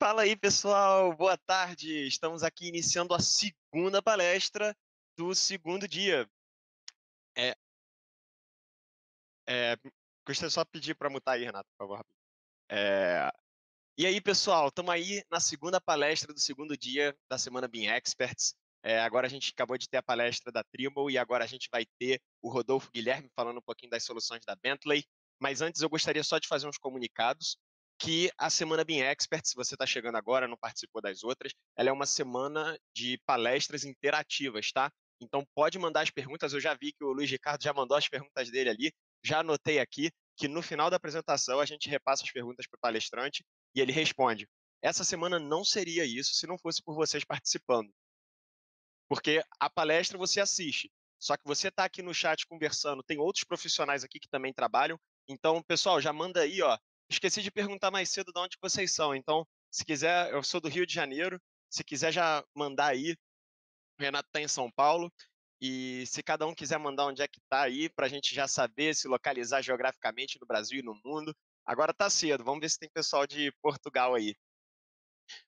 Fala aí, pessoal. Boa tarde. Estamos aqui iniciando a segunda palestra do segundo dia. É, é, Gostaria só de pedir para mutar aí, Renato, por favor. Rapidinho. É, e aí, pessoal, estamos aí na segunda palestra do segundo dia da Semana Bean Experts. Agora a gente acabou de ter a palestra da Trimble e agora a gente vai ter o Rodolfo Guilherme falando um pouquinho das soluções da Bentley. Mas antes eu gostaria só de fazer uns comunicados que a Semana Bean Experts, se você está chegando agora, não participou das outras, ela é uma semana de palestras interativas, tá? Então pode mandar as perguntas, eu já vi que o Luiz Ricardo já mandou as perguntas dele ali, já anotei aqui que no final da apresentação a gente repassa as perguntas para o palestrante e ele responde: essa semana não seria isso se não fosse por vocês participando. Porque a palestra você assiste, só que você está aqui no chat conversando, tem outros profissionais aqui que também trabalham. Então, pessoal, já manda aí, ó. Esqueci de perguntar mais cedo de onde vocês são. Então, se quiser, eu sou do Rio de Janeiro. Se quiser já mandar aí, o Renato está em São Paulo. E se cada um quiser mandar onde é que está aí, para a gente já saber se localizar geograficamente no Brasil e no mundo. Agora tá cedo, vamos ver se tem pessoal de Portugal aí.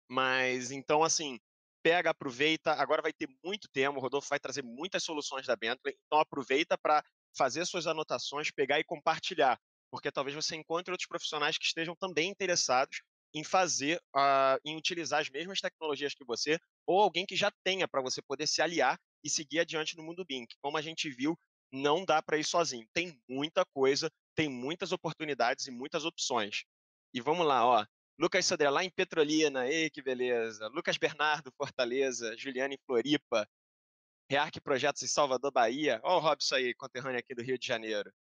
Mas então, assim, pega, aproveita. Agora vai ter muito tema, o Rodolfo vai trazer muitas soluções da Bentley. Então, aproveita para fazer suas anotações, pegar e compartilhar, porque talvez você encontre outros profissionais que estejam também interessados em fazer, em utilizar as mesmas tecnologias que você, ou alguém que já tenha para você poder se aliar e seguir adiante no mundo BIM. Como a gente viu, não dá para ir sozinho. Tem muita coisa, tem muitas oportunidades e muitas opções. E vamos lá, ó. Lucas Sodré, lá em Petrolina, ei, que beleza. Lucas Bernardo, Fortaleza. Juliana em Floripa. Rearc Projetos em Salvador, Bahia. Ó o Robson aí, conterrâneo aqui do Rio de Janeiro.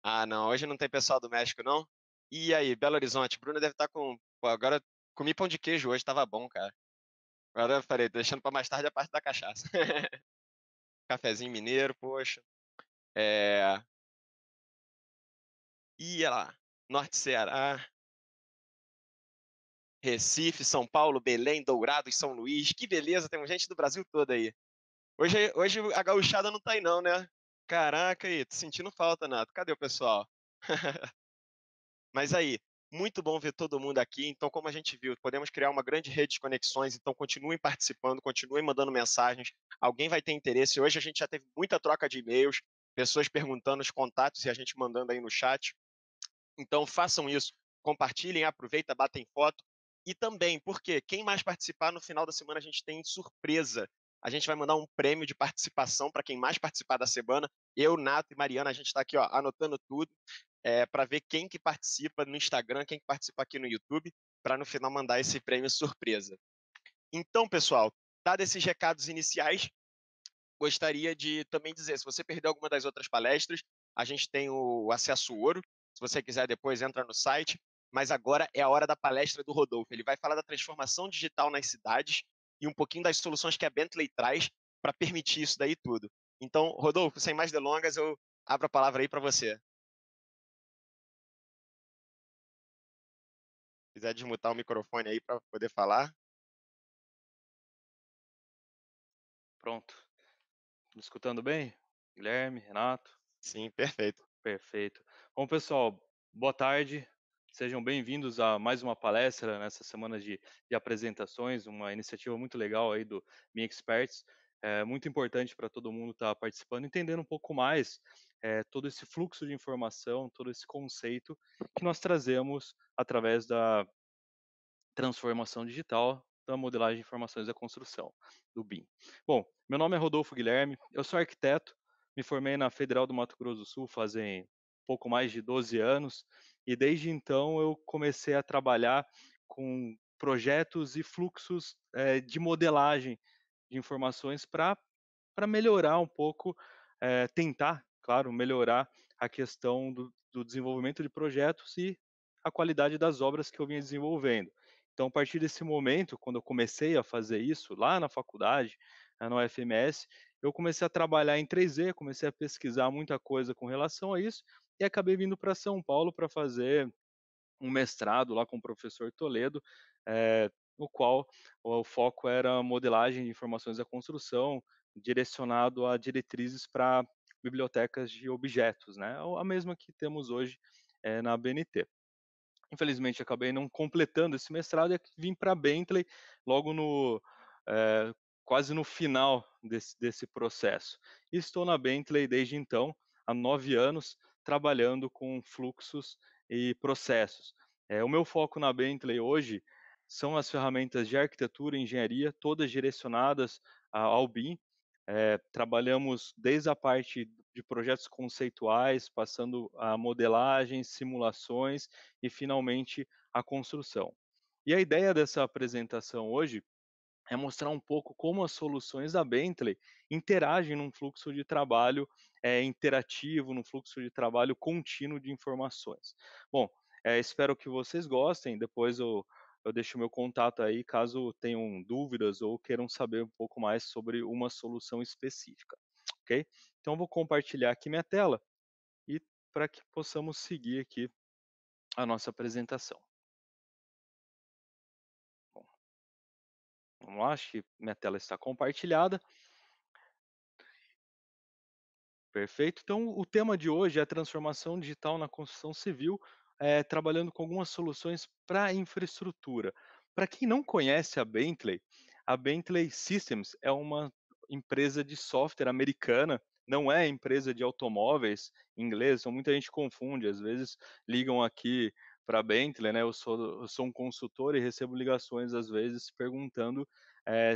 Ah, não, hoje não tem pessoal do México, não? E aí, Belo Horizonte, Bruno deve estar com... Pô, agora comi pão de queijo hoje, tava bom, cara. Agora eu falei, tô deixando pra mais tarde a parte da cachaça. Cafezinho mineiro, poxa. É... Ia lá, Norte Ceará, Recife, São Paulo, Belém, Dourados, São Luís. Que beleza, tem gente do Brasil todo aí. Hoje a gauchada não tá aí não, né? Caraca, aí, tô sentindo falta, Nato. Cadê o pessoal? Mas aí, muito bom ver todo mundo aqui. Então, como a gente viu, podemos criar uma grande rede de conexões. Então, continuem participando, continuem mandando mensagens. Alguém vai ter interesse. Hoje a gente já teve muita troca de e-mails, pessoas perguntando os contatos e a gente mandando aí no chat. Então, façam isso. Compartilhem, aproveita, batem foto. E também, porque quem mais participar, no final da semana a gente tem surpresa. A gente vai mandar um prêmio de participação para quem mais participar da semana. Eu, Nato e Mariana, a gente está aqui ó, anotando tudo para ver quem que participa no Instagram, quem que participa aqui no YouTube, para no final mandar esse prêmio surpresa. Então, pessoal, dados esses recados iniciais, gostaria de também dizer, se você perdeu alguma das outras palestras, a gente tem o acesso ouro. Se você quiser depois, entra no site. Mas agora é a hora da palestra do Rodolfo. Ele vai falar da transformação digital nas cidades e um pouquinho das soluções que a Bentley traz para permitir isso daí tudo. Então, Rodolfo, sem mais delongas, eu abro a palavra aí para você. Se quiser desmutar o microfone aí para poder falar. Pronto. Me escutando bem? Guilherme, Renato? Sim, perfeito. Perfeito. Bom, pessoal, boa tarde. Sejam bem-vindos a mais uma palestra nessa semana de apresentações, uma iniciativa muito legal aí do Me Experts. É muito importante para todo mundo estar participando, entendendo um pouco mais todo esse fluxo de informação, todo esse conceito que nós trazemos através da transformação digital da modelagem de informações da construção, do BIM. Bom, meu nome é Rodolfo Guilherme, eu sou arquiteto, me formei na Federal do Mato Grosso do Sul fazem pouco mais de 12 anos, e desde então eu comecei a trabalhar com projetos e fluxos de modelagem de informações para melhorar um pouco, tentar, claro, melhorar a questão do desenvolvimento de projetos e a qualidade das obras que eu vinha desenvolvendo. Então, a partir desse momento, quando eu comecei a fazer isso, lá na faculdade, na UFMS, eu comecei a trabalhar em 3D, comecei a pesquisar muita coisa com relação a isso, e acabei vindo para São Paulo para fazer um mestrado lá com o professor Toledo, no qual o foco era modelagem de informações da construção, direcionado a diretrizes para bibliotecas de objetos, né? A mesma que temos hoje na ABNT. Infelizmente, acabei não completando esse mestrado e vim para Bentley logo no eh, quase no final desse processo. E estou na Bentley desde então, há 9 anos, trabalhando com fluxos e processos. O meu foco na Bentley hoje são as ferramentas de arquitetura e engenharia, todas direcionadas ao BIM. Trabalhamos desde a parte de projetos conceituais, passando a modelagem, simulações e finalmente a construção. E a ideia dessa apresentação hoje é mostrar um pouco como as soluções da Bentley interagem num fluxo de trabalho interativo, num fluxo de trabalho contínuo de informações. Bom, espero que vocês gostem. Depois eu deixo meu contato aí caso tenham dúvidas ou queiram saber um pouco mais sobre uma solução específica, ok? Então, eu vou compartilhar aqui minha tela e para que possamos seguir aqui a nossa apresentação. Bom, vamos lá, acho que minha tela está compartilhada. Perfeito. Então, o tema de hoje é a transformação digital na construção civil, trabalhando com algumas soluções para infraestrutura. Para quem não conhece a Bentley Systems é uma empresa de software americana, não é empresa de automóveis em inglês, então muita gente confunde, às vezes ligam aqui para a Bentley, né? Eu sou um consultor e recebo ligações às vezes perguntando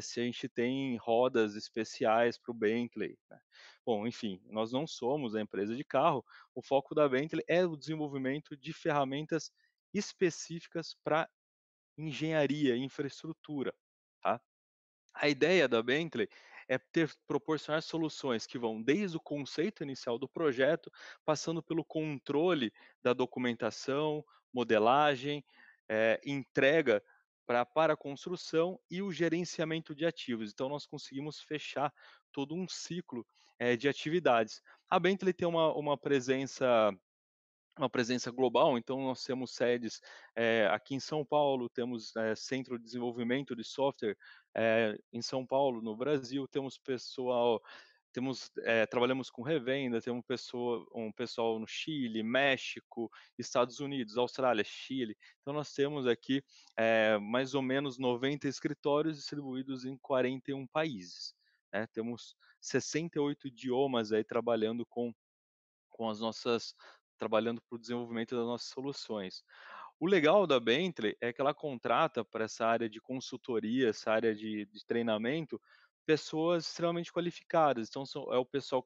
se a gente tem rodas especiais para o Bentley, né? Bom, enfim, nós não somos a empresa de carro, o foco da Bentley é o desenvolvimento de ferramentas específicas para engenharia e infraestrutura, tá? A ideia da Bentley é proporcionar soluções que vão desde o conceito inicial do projeto, passando pelo controle da documentação, modelagem, entrega para a construção e o gerenciamento de ativos. Então, nós conseguimos fechar todo um ciclo de atividades. A Bentley tem uma presença global, então nós temos sedes aqui em São Paulo, temos centro de desenvolvimento de software em São Paulo, no Brasil, temos pessoal, trabalhamos com revenda, temos um pessoal no Chile, México, Estados Unidos, Austrália, Chile. Então nós temos aqui mais ou menos 90 escritórios distribuídos em 41 países. Né? Temos 68 idiomas aí trabalhando com as nossas trabalhando para o desenvolvimento das nossas soluções. O legal da Bentley é que ela contrata para essa área de consultoria, essa área de treinamento, pessoas extremamente qualificadas. Então é o pessoal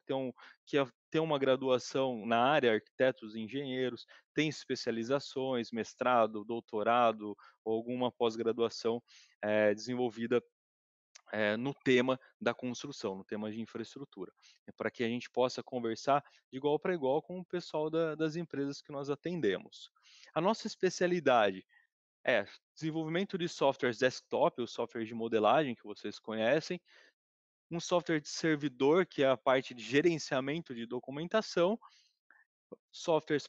tem uma graduação na área, arquitetos e engenheiros, tem especializações, mestrado, doutorado ou alguma pós-graduação desenvolvida no tema da construção, no tema de infraestrutura, para que a gente possa conversar de igual para igual com o pessoal das empresas que nós atendemos. A nossa especialidade é desenvolvimento de softwares desktop, os softwares de modelagem que vocês conhecem, um software de servidor, que é a parte de gerenciamento de documentação, softwares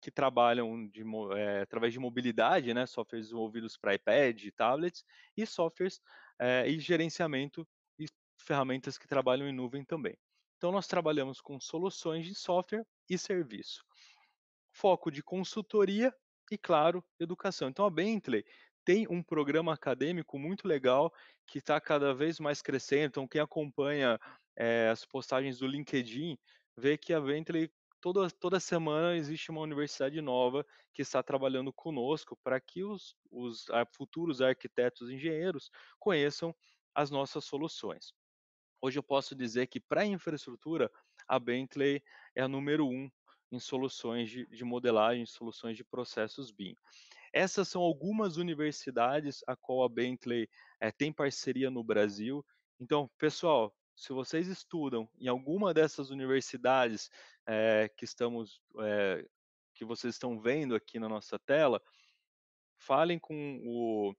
que trabalham através de mobilidade, né, softwares desenvolvidos para iPad, tablets, e softwares e gerenciamento e ferramentas que trabalham em nuvem também. Então, nós trabalhamos com soluções de software e serviço. Foco de consultoria e, claro, educação. Então, a Bentley tem um programa acadêmico muito legal que está cada vez mais crescendo. Então, quem acompanha as postagens do LinkedIn vê que a Bentley toda semana existe uma universidade nova que está trabalhando conosco para que os futuros arquitetos e engenheiros conheçam as nossas soluções. Hoje eu posso dizer que para a infraestrutura, a Bentley é a número um em soluções de modelagem, soluções de processos BIM. Essas são algumas universidades a qual a Bentley tem parceria no Brasil. Então, pessoal, se vocês estudam em alguma dessas universidades que vocês estão vendo aqui na nossa tela, falem com o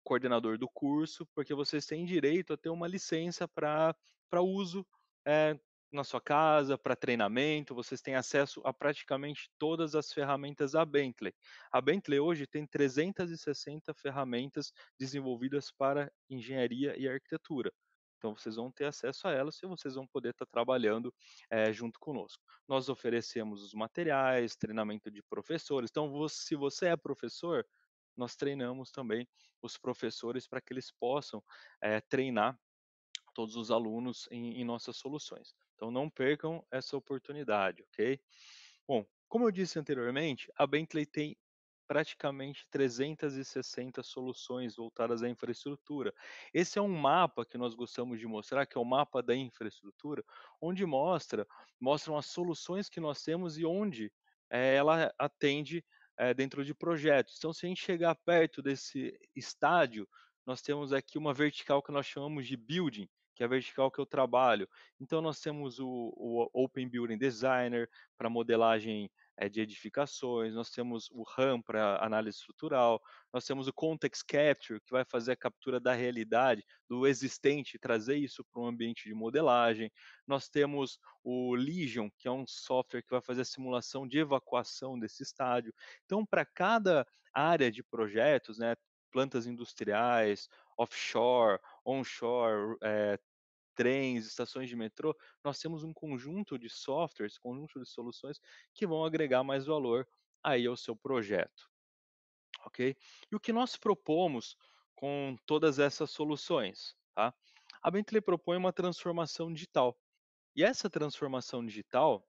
coordenador do curso, porque vocês têm direito a ter uma licença para uso na sua casa, para treinamento, vocês têm acesso a praticamente todas as ferramentas da Bentley. A Bentley hoje tem 360 ferramentas desenvolvidas para engenharia e arquitetura. Então vocês vão ter acesso a elas e vocês vão poder estar trabalhando, junto conosco. Nós oferecemos os materiais, treinamento de professores, então se você é professor, nós treinamos também os professores para que eles possam, treinar todos os alunos em nossas soluções. Então não percam essa oportunidade, ok? Bom, como eu disse anteriormente, a Bentley tem praticamente 360 soluções voltadas à infraestrutura. Esse é um mapa que nós gostamos de mostrar, que é o mapa da infraestrutura, onde mostram as soluções que nós temos e onde ela atende dentro de projetos. Então, se a gente chegar perto desse estádio, nós temos aqui uma vertical que nós chamamos de building, que é a vertical que eu trabalho. Então, nós temos o Open Building Designer para modelagem de edificações, nós temos o RAM para análise estrutural, nós temos o Context Capture, que vai fazer a captura da realidade, do existente, e trazer isso para um ambiente de modelagem. Nós temos o Legion, que é um software que vai fazer a simulação de evacuação desse estádio. Então, para cada área de projetos, né, plantas industriais, offshore, onshore, trens, estações de metrô, nós temos um conjunto de softwares, conjunto de soluções que vão agregar mais valor aí ao seu projeto, ok? E o que nós propomos com todas essas soluções, tá? A Bentley propõe uma transformação digital. E essa transformação digital,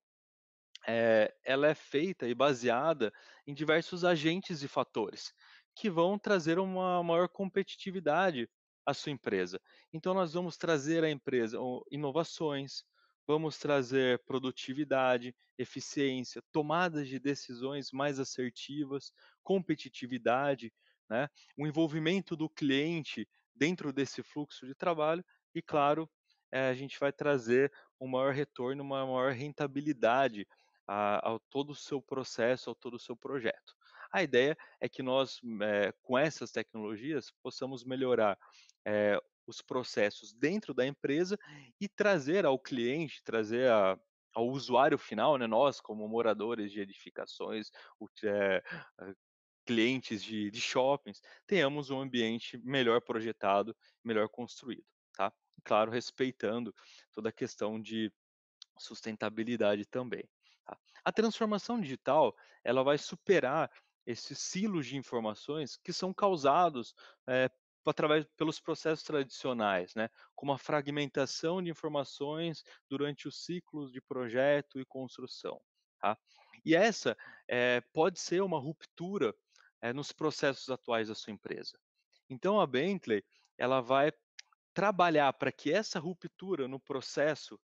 ela é feita e baseada em diversos agentes e fatores que vão trazer uma maior competitividade à sua empresa. Então, nós vamos trazer à empresa inovações, vamos trazer produtividade, eficiência, tomadas de decisões mais assertivas, competitividade, né? O envolvimento do cliente dentro desse fluxo de trabalho e, claro, a gente vai trazer um maior retorno, uma maior rentabilidade ao todo o seu processo, ao todo o seu projeto. A ideia é que nós, com essas tecnologias, possamos melhorar os processos dentro da empresa e trazer ao cliente, ao usuário final, né, nós como moradores de edificações, clientes de shoppings, tenhamos um ambiente melhor projetado, melhor construído, tá? E claro, respeitando toda a questão de sustentabilidade também, tá. A transformação digital, ela vai superar esses silos de informações que são causados, através pelos processos tradicionais, né, como a fragmentação de informações durante os ciclos de projeto e construção, tá. E essa, pode ser uma ruptura, nos processos atuais da sua empresa. Então a Bentley, ela vai trabalhar para que essa ruptura no processo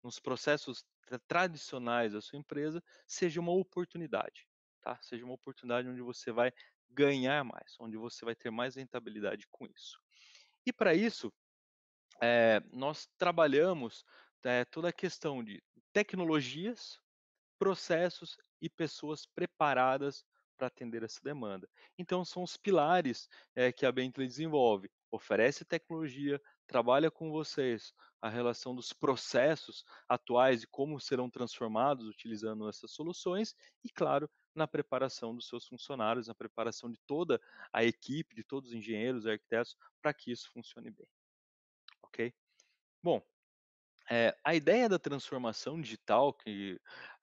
nos processos tradicionais da sua empresa, seja uma oportunidade, tá? Seja uma oportunidade onde você vai ganhar mais, onde você vai ter mais rentabilidade com isso. E para isso, nós trabalhamos, toda a questão de tecnologias, processos e pessoas preparadas para atender essa demanda. Então são os pilares, que a Bentley desenvolve, oferece tecnologia, trabalha com vocês a relação dos processos atuais e como serão transformados utilizando essas soluções e, claro, na preparação dos seus funcionários, na preparação de toda a equipe, de todos os engenheiros, arquitetos, para que isso funcione bem, ok? Bom, a ideia da transformação digital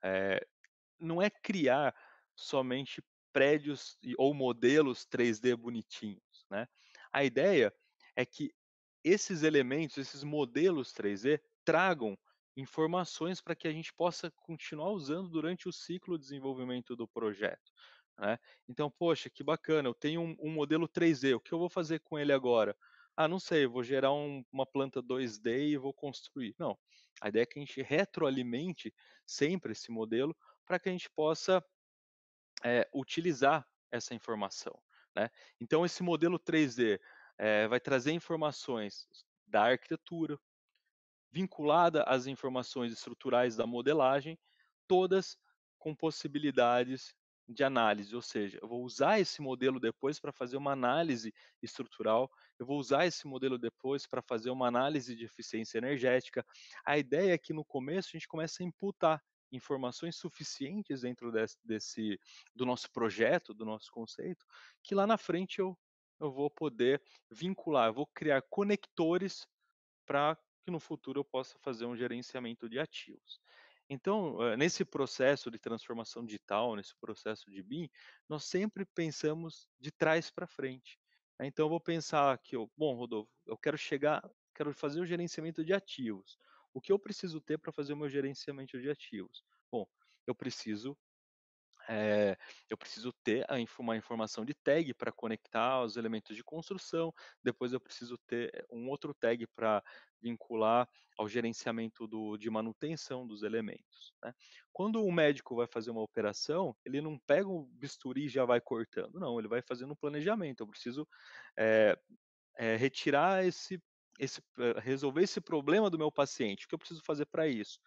eh, não é criar somente prédios ou modelos 3D bonitinhos, né. A ideia é que esses elementos, esses modelos 3D tragam informações para que a gente possa continuar usando durante o ciclo de desenvolvimento do projeto, né. Então, poxa, que bacana, eu tenho um modelo 3D, o que eu vou fazer com ele agora? Ah, não sei, eu vou gerar uma planta 2D e vou construir. Não, a ideia é que a gente retroalimente sempre esse modelo para que a gente possa, utilizar essa informação, né. Então esse modelo 3D, vai trazer informações da arquitetura, vinculada às informações estruturais da modelagem, todas com possibilidades de análise, ou seja, eu vou usar esse modelo depois para fazer uma análise estrutural, eu vou usar esse modelo depois para fazer uma análise de eficiência energética. A ideia é que no começo a gente comece a imputar informações suficientes dentro do nosso projeto, do nosso conceito, que lá na frente eu vou poder vincular, eu vou criar conectores para que no futuro eu possa fazer um gerenciamento de ativos. Então, nesse processo de transformação digital, nesse processo de BIM, nós sempre pensamos de trás para frente, né. Então eu vou pensar que bom, Rodolfo, eu quero fazer o gerenciamento de ativos. O que eu preciso ter para fazer o meu gerenciamento de ativos? Bom, eu preciso eu preciso ter uma informação de tag para conectar os elementos de construção, depois eu preciso ter um outro tag para vincular ao gerenciamento de manutenção dos elementos, né. Quando o médico vai fazer uma operação, ele não pega o bisturi e já vai cortando, não, ele vai fazendo um planejamento, eu preciso, eh retirar resolver esse problema do meu paciente, o que eu preciso fazer para isso?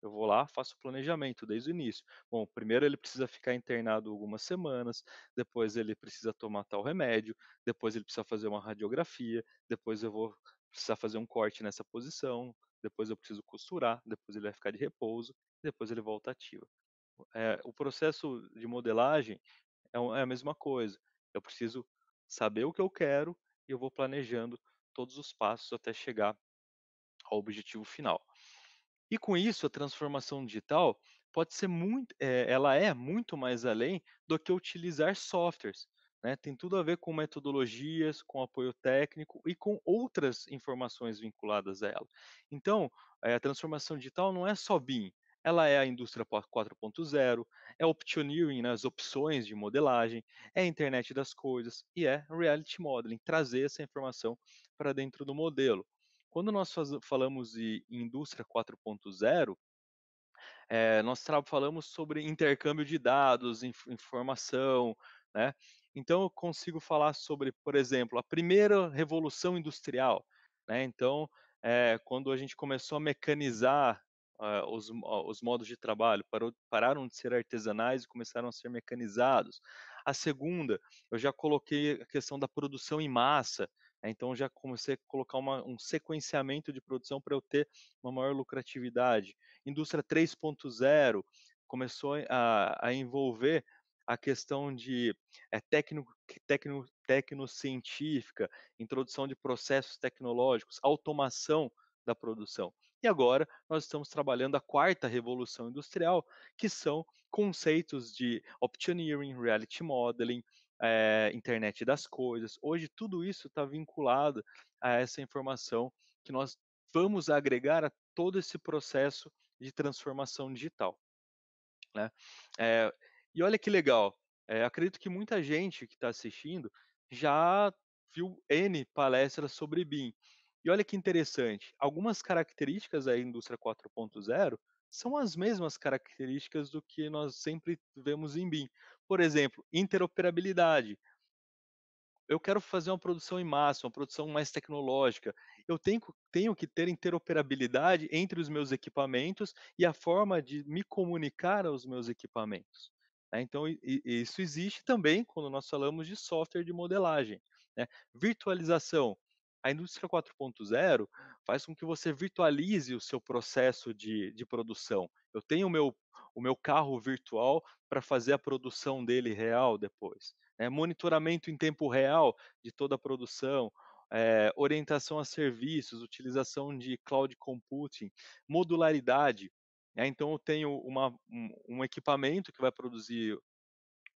Eu vou lá, faço o planejamento desde o início. Bom, primeiro ele precisa ficar internado algumas semanas, depois ele precisa tomar tal remédio, depois ele precisa fazer uma radiografia, depois eu vou precisar fazer um corte nessa posição, depois eu preciso costurar, depois ele vai ficar de repouso, depois ele volta ativo. O processo de modelagem é a mesma coisa. Eu preciso saber o que eu quero e eu vou planejando todos os passos até chegar ao objetivo final. E com isso, a transformação digital pode ser ela é muito mais além do que utilizar softwares, né? Tem tudo a ver com metodologias, com apoio técnico e com outras informações vinculadas a ela. Então, a transformação digital não é só BIM, ela é a indústria 4.0, é optioneering, né, as opções de modelagem, é a internet das coisas e é reality modeling, trazer essa informação para dentro do modelo. Quando nós falamos de indústria 4.0, nós falamos sobre intercâmbio de dados, informação, né. Então eu consigo falar sobre, por exemplo, a primeira revolução industrial, né. Então, quando a gente começou a mecanizar, os modos de trabalho, pararam de ser artesanais e começaram a ser mecanizados. A segunda, eu já coloquei a questão da produção em massa, né, então eu já comecei a colocar um sequenciamento de produção para eu ter uma maior lucratividade. Indústria 3.0 começou a envolver a questão de tecnocientífica, introdução de processos tecnológicos, automação da produção. E agora nós estamos trabalhando a quarta revolução industrial, que são conceitos de optioneering, reality modeling, internet das coisas. Hoje tudo isso está vinculado a essa informação que nós vamos agregar a todo esse processo de transformação digital, né. Eh, e olha que legal, acredito que muita gente que está assistindo já viu N palestras sobre BIM. E olha que interessante, algumas características da indústria 4.0 são as mesmas características do que nós sempre vemos em BIM. Por exemplo, interoperabilidade. Eu quero fazer uma produção em massa, uma produção mais tecnológica. Eu tenho que ter interoperabilidade entre os meus equipamentos e a forma de me comunicar aos meus equipamentos, né. Então isso existe também quando nós falamos de software de modelagem, né. Virtualização. A indústria 4.0 faz com que você virtualize o seu processo de produção. Eu tenho o meu carro virtual para fazer a produção dele real depois, monitoramento em tempo real de toda a produção, orientação a serviços, utilização de cloud computing, modularidade, né. Então eu tenho um equipamento que vai produzir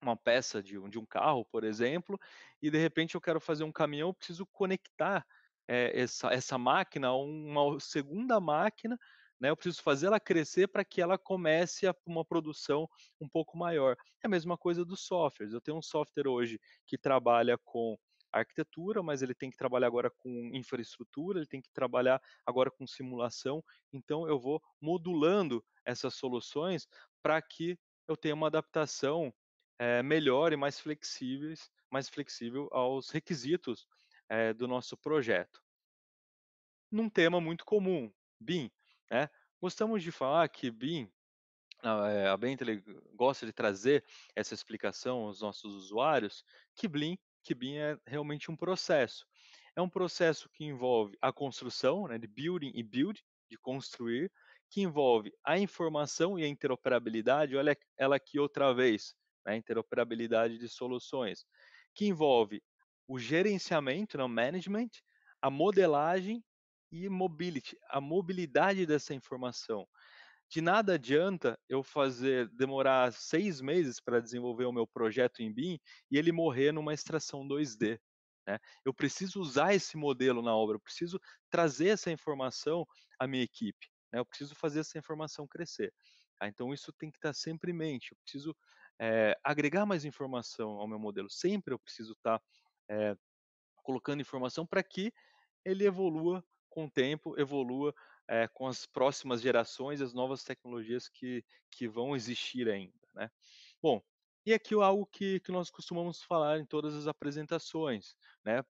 uma peça de um carro, por exemplo, e de repente eu quero fazer um caminhão, eu preciso conectar, essa máquina a uma segunda máquina, né, eu preciso fazer ela crescer para que ela comece uma produção um pouco maior. É a mesma coisa dos softwares, eu tenho um software hoje que trabalha com arquitetura, mas ele tem que trabalhar agora com infraestrutura, ele tem que trabalhar agora com simulação, então eu vou modulando essas soluções para que eu tenha uma adaptação melhor e mais flexível aos requisitos, do nosso projeto. Num tema muito comum, BIM, né. Gostamos de falar que BIM, a Bentley gosta de trazer essa explicação aos nossos usuários, que BIM é realmente um processo. É um processo que envolve a construção, né, de building e build, de construir, que envolve a informação e a interoperabilidade, olha ela aqui outra vez, né, interoperabilidade de soluções, que envolve o gerenciamento, né, o management, a modelagem e mobility, a mobilidade dessa informação. De nada adianta eu demorar 6 meses para desenvolver o meu projeto em BIM e ele morrer numa extração 2D, né. Eu preciso usar esse modelo na obra, eu preciso trazer essa informação à minha equipe, né, eu preciso fazer essa informação crescer. Então isso tem que estar sempre em mente, eu preciso, agregar mais informação ao meu modelo, sempre eu preciso estar, eh, colocando informação para que ele evolua com o tempo, evolua, com as próximas gerações, as novas tecnologias que vão existir ainda, né. Bom, e aqui algo que nós costumamos falar em todas as apresentações, né,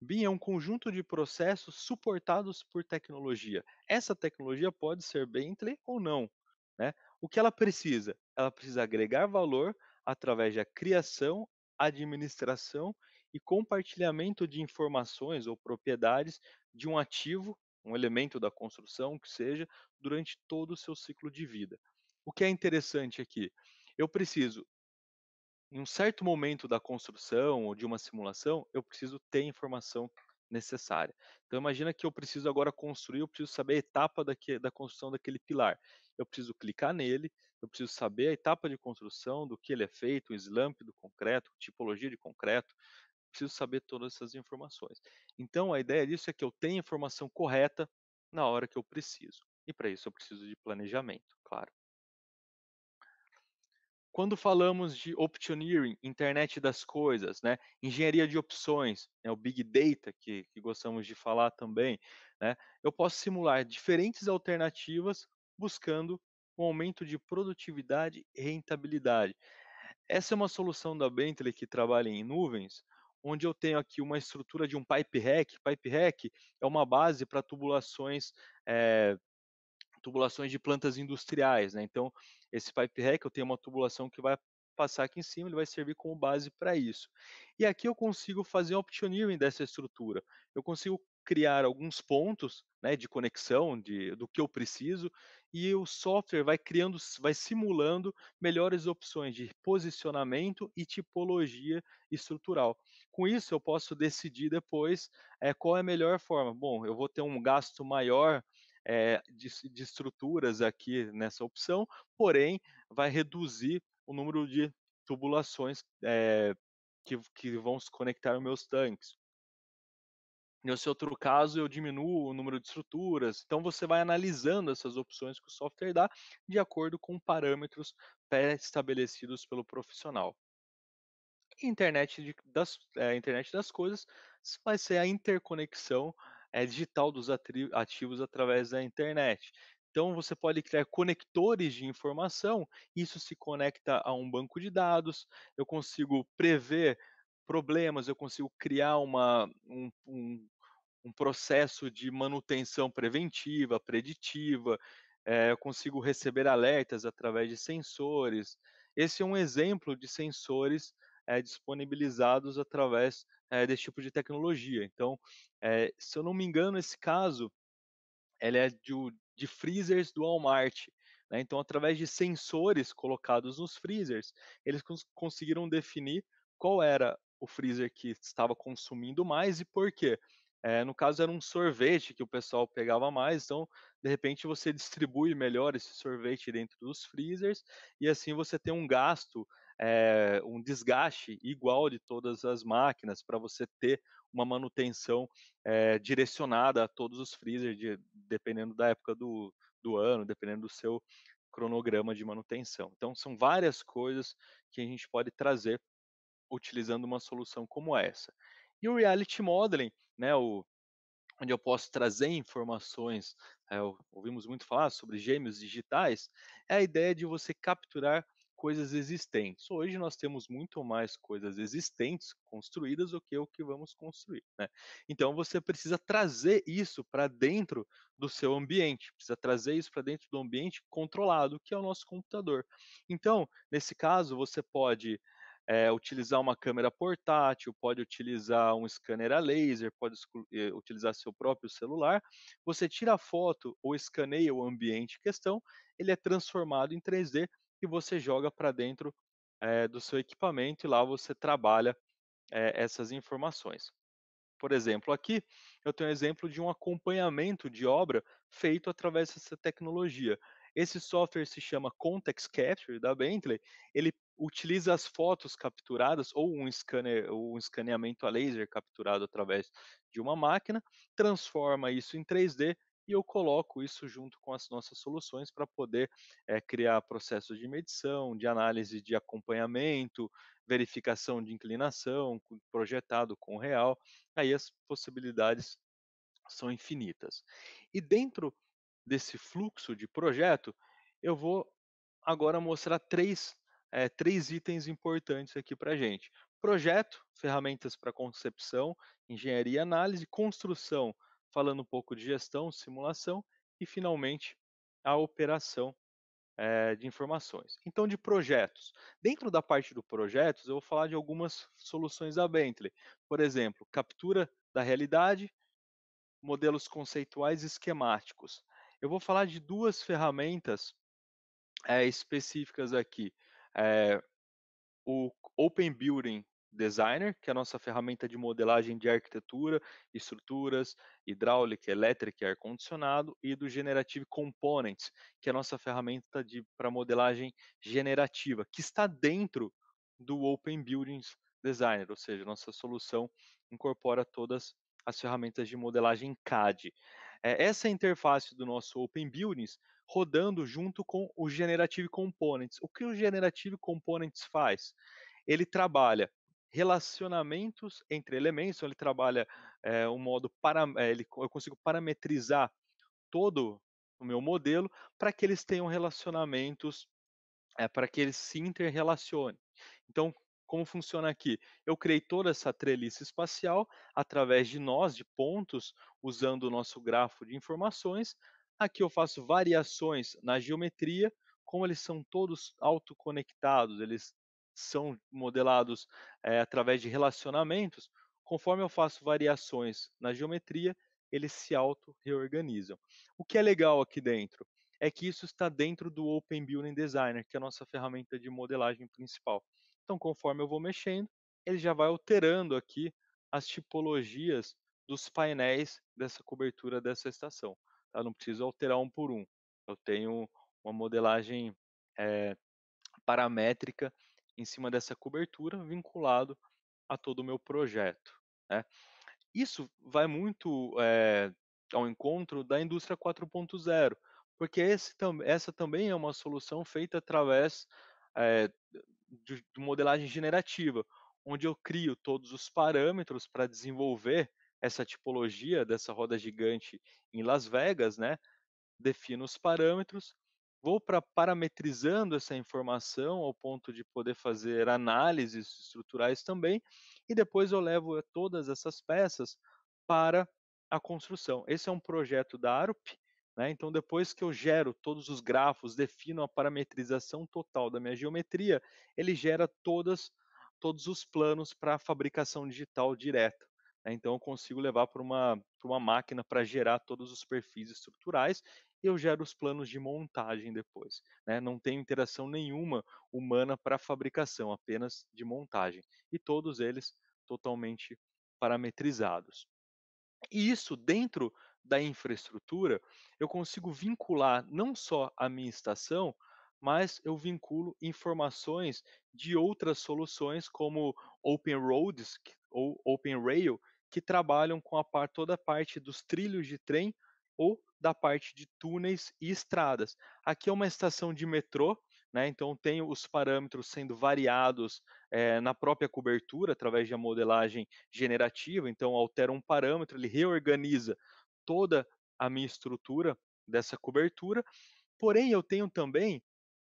BIM é um conjunto de processos suportados por tecnologia. Essa tecnologia pode ser Bentley ou não, né. O que ela precisa? Ela precisa agregar valor através da criação, administração e compartilhamento de informações ou propriedades de um ativo, um elemento da construção que seja, durante todo o seu ciclo de vida. O que é interessante aqui? Eu preciso em um certo momento da construção ou de uma simulação, eu preciso ter a informação necessária. Então imagina que eu preciso agora construir, eu preciso saber a etapa da construção daquele pilar. Eu preciso clicar nele, eu preciso saber a etapa de construção, do que ele é feito, o slump do concreto, tipologia de concreto, preciso saber todas essas informações. Então a ideia disso é que eu tenha a informação correta na hora que eu preciso. E para isso eu preciso de planejamento, claro. Quando falamos de optioneering, internet das coisas, né, engenharia de opções, né, o big data que gostamos de falar também, né, eu posso simular diferentes alternativas buscando um aumento de produtividade e rentabilidade. Essa é uma solução da Bentley que trabalha em nuvens, onde eu tenho aqui uma estrutura de um pipe rack. Pipe rack é uma base para eh, tubulações de plantas industriais, né, então esse pipe rack eu tenho uma tubulação que vai passar aqui em cima, ele vai servir como base para isso. E aqui eu consigo fazer um optioneering dessa estrutura, eu consigo criar alguns pontos, né, de conexão do que eu preciso, e o software vai simulando melhores opções de posicionamento e tipologia estrutural. Com isso eu posso decidir depois, qual é a melhor forma. Bom, eu vou ter um gasto maior de estruturas aqui nessa opção, porém vai reduzir o número de tubulações, que vão se conectar aos meus tanques. Nesse outro caso, eu diminuo o número de estruturas. Então você vai analisando essas opções que o software dá, de acordo com parâmetros pré-estabelecidos pelo profissional. Internet das coisas vai ser a interconexão, digital dos ativos através da internet. Então você pode criar conectores de informação, isso se conecta a um banco de dados, eu consigo prever problemas, eu consigo criar um processo de manutenção preventiva, preditiva, eu consigo receber alertas através de sensores. Esse é um exemplo de sensores, disponibilizados através, desse tipo de tecnologia. Então, se eu não me engano, esse caso ela é de freezers do Walmart, né, então através de sensores colocados nos freezers, eles conseguiram definir qual era o freezer que estava consumindo mais e por quê. No caso era um sorvete que o pessoal pegava mais, então, de repente você distribui melhor esse sorvete dentro dos freezers, e assim você tem um gasto, um desgaste igual de todas as máquinas, para você ter uma manutenção direcionada a todos os freezers, dependendo da época do ano, dependendo do seu cronograma de manutenção. Então, são várias coisas que a gente pode trazer utilizando uma solução como essa. E o Reality Modeling, né, onde eu posso trazer informações, ouvimos muito falar sobre gêmeos digitais, é a ideia de você capturar coisas existentes. Hoje nós temos muito mais coisas existentes construídas do que o que vamos construir, né. Então você precisa trazer isso para dentro do seu ambiente, precisa trazer isso para dentro do ambiente controlado, que é o nosso computador. Então, nesse caso, você pode utilizar uma câmera portátil, pode utilizar um scanner a laser, pode utilizar seu próprio celular. Você tira a foto ou escaneia o ambiente em questão, ele é transformado em 3D e você joga para dentro, do seu equipamento e lá você trabalha, essas informações. Por exemplo, aqui eu tenho um exemplo de um acompanhamento de obra feito através dessa tecnologia. Esse software se chama Context Capture da Bentley. Ele utiliza as fotos capturadas ou um escaneamento a laser capturado através de uma máquina, transforma isso em 3D e eu coloco isso junto com as nossas soluções para poder criar processos de medição, de análise de acompanhamento, verificação de inclinação, projetado com real. Aí as possibilidades são infinitas. E dentro desse fluxo de projeto, eu vou agora mostrar três itens importantes aqui para a gente. Projeto, ferramentas para concepção, engenharia e análise, construção, falando um pouco de gestão, simulação, e finalmente a operação de informações. Então, de projetos. Dentro da parte do projetos, eu vou falar de algumas soluções da Bentley. Por exemplo, captura da realidade, modelos conceituais e esquemáticos. Eu vou falar de duas ferramentas específicas aqui. Eh, o Open Building Designer, que é a nossa ferramenta de modelagem de arquitetura, estruturas, hidráulica, elétrica e ar-condicionado, e do Generative Components, que é a nossa ferramenta para modelagem generativa, que está dentro do Open Buildings Designer, ou seja, nossa solução incorpora todas as ferramentas de modelagem CAD. Essa é a interface do nosso Open Buildings rodando junto com o Generative Components. O que o Generative Components faz? Ele trabalha relacionamentos entre elementos, então ele trabalha um modo eu consigo parametrizar todo o meu modelo para que eles tenham relacionamentos, para que eles se interrelacionem. Então, como funciona aqui? Eu criei toda essa treliça espacial através de nós, de pontos, usando o nosso grafo de informações. Aqui eu faço variações na geometria, como eles são todos autoconectados, eles são modelados através de relacionamentos. Conforme eu faço variações na geometria, eles se auto-reorganizam. O que é legal aqui dentro é que isso está dentro do Open Building Designer, que é a nossa ferramenta de modelagem principal. Então, conforme eu vou mexendo, ele já vai alterando aqui as tipologias dos painéis dessa cobertura dessa estação. Tá? Não preciso alterar um por um. Eu tenho uma modelagem eh, paramétrica em cima dessa cobertura, vinculado a todo o meu projeto. Né? Isso vai muito ao encontro da indústria 4.0, porque essa também é uma solução feita através eh, de modelagem generativa, onde eu crio todos os parâmetros para desenvolver essa tipologia dessa roda gigante em Las Vegas, né? Defino os parâmetros, vou parametrizando essa informação ao ponto de poder fazer análises estruturais também, e depois eu levo todas essas peças para a construção. Esse é um projeto da ARUP, né? Então depois que eu gero todos os grafos, defino a parametrização total da minha geometria, ele gera todos os planos para a fabricação digital direta. Né? Então eu consigo levar para uma máquina para gerar todos os perfis estruturais e eu gero os planos de montagem depois. Né? Não tem interação nenhuma humana para a fabricação, apenas de montagem. E todos eles totalmente parametrizados. E isso dentro da infraestrutura, eu consigo vincular não só a minha estação, mas eu vinculo informações de outras soluções como Open Roads ou Open Rail, que trabalham com toda a parte dos trilhos de trem ou da parte de túneis e estradas. Aqui é uma estação de metrô, né, então tem os parâmetros sendo variados na própria cobertura, através de uma modelagem generativa, então altera um parâmetro, ele reorganiza toda a minha estrutura dessa cobertura, porém eu tenho também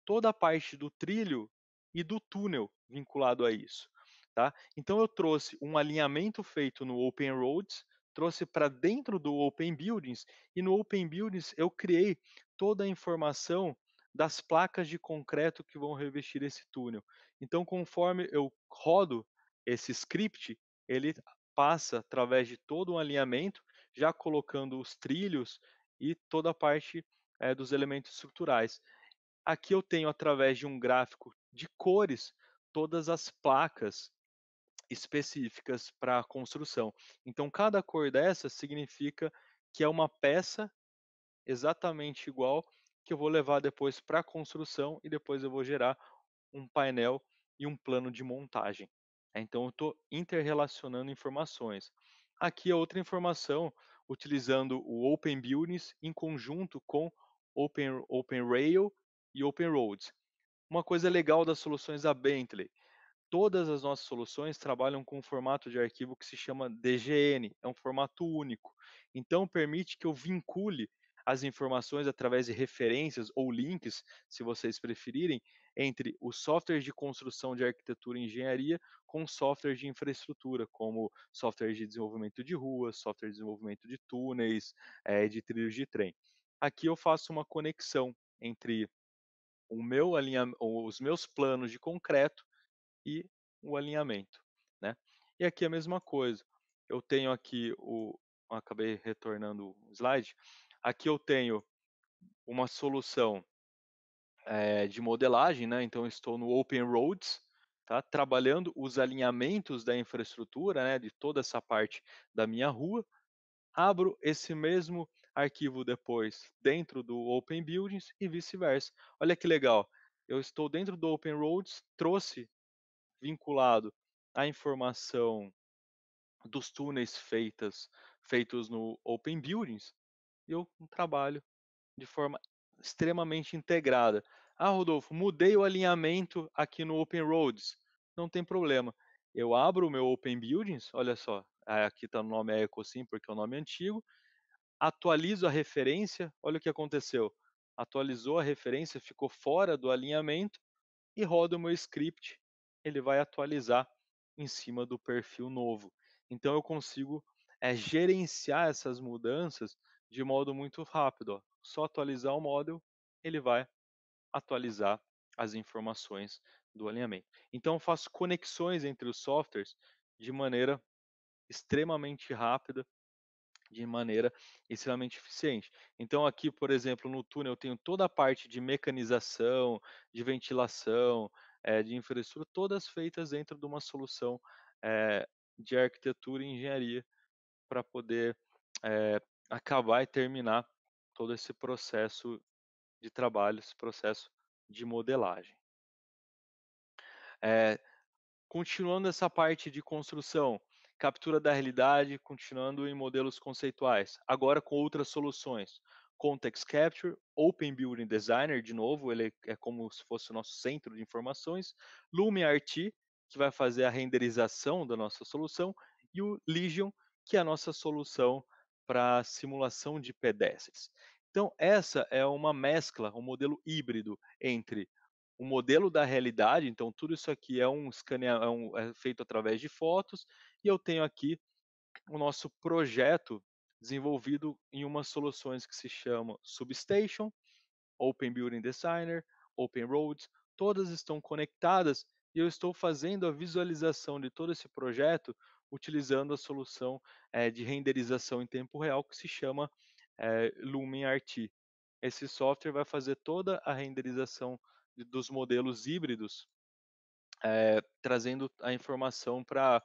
toda a parte do trilho e do túnel vinculado a isso, tá? Então eu trouxe um alinhamento feito no Open Roads, trouxe para dentro do Open Buildings e no Open Buildings eu criei toda a informação das placas de concreto que vão revestir esse túnel. Então conforme eu rodo esse script, ele passa através de todo um alinhamento, já colocando os trilhos e toda a parte dos elementos estruturais. Aqui eu tenho, através de um gráfico de cores, todas as placas específicas para a construção. Então, cada cor dessa significa que é uma peça exatamente igual que eu vou levar depois para a construção e depois eu vou gerar um painel e um plano de montagem. Então, eu estou interrelacionando informações. Aqui é outra informação utilizando o Open Buildings em conjunto com Open Rail e Open Roads. Uma coisa legal das soluções da Bentley: todas as nossas soluções trabalham com um formato de arquivo que se chama DGN, é um formato único. Então, permite que eu vincule as informações através de referências ou links, se vocês preferirem, entre os softwares de construção de arquitetura e engenharia com softwares de infraestrutura, como software de desenvolvimento de ruas, software de desenvolvimento de túneis, de trilhos de trem. Aqui eu faço uma conexão entre os meus planos de concreto e o alinhamento, né. E aqui a mesma coisa, eu tenho aqui acabei retornando o slide, aqui eu tenho uma solução, de modelagem, né, então eu estou no Open Roads, tá, trabalhando os alinhamentos da infraestrutura, né, de toda essa parte da minha rua, abro esse mesmo arquivo depois dentro do Open Buildings e vice-versa. Olha que legal, eu estou dentro do Open Roads, trouxe vinculado à informação dos túneis feitos no Open Buildings, eu trabalho de forma extremamente integrada. "Ah, Rodolfo, mudei o alinhamento aqui no Open Roads", não tem problema. Eu abro o meu Open Buildings, olha só, aqui está o nome é EcoSim, porque é o nome antigo, atualizo a referência, olha o que aconteceu, atualizou a referência, ficou fora do alinhamento, e roda o meu script, ele vai atualizar em cima do perfil novo. Então eu consigo gerenciar essas mudanças de modo muito rápido. Ó. Só atualizar o model, ele vai atualizar as informações do alinhamento. Então eu faço conexões entre os softwares de maneira extremamente rápida, de maneira extremamente eficiente. Então aqui, por exemplo, no túnel eu tenho toda a parte de mecanização, de ventilação, de infraestrutura, todas feitas dentro de uma solução, de arquitetura e engenharia para poder, acabar e terminar todo esse processo de trabalho, esse processo de modelagem. Eh Continuando essa parte de construção, captura da realidade, continuando em modelos conceituais, agora com outras soluções. Context Capture, Open Building Designer, de novo, ele é como se fosse o nosso centro de informações. LumenRT, que vai fazer a renderização da nossa solução. E o Legion, que é a nossa solução para simulação de pedestres. Então, essa é uma mescla, um modelo híbrido entre o modelo da realidade, então tudo isso aqui é feito através de fotos, e eu tenho aqui o nosso projeto desenvolvido em umas soluções que se chamam Substation, Open Building Designer, Open Roads, todas estão conectadas e eu estou fazendo a visualização de todo esse projeto utilizando a solução de renderização em tempo real que se chama LumenRT. Esse software vai fazer toda a renderização dos modelos híbridos, trazendo a informação para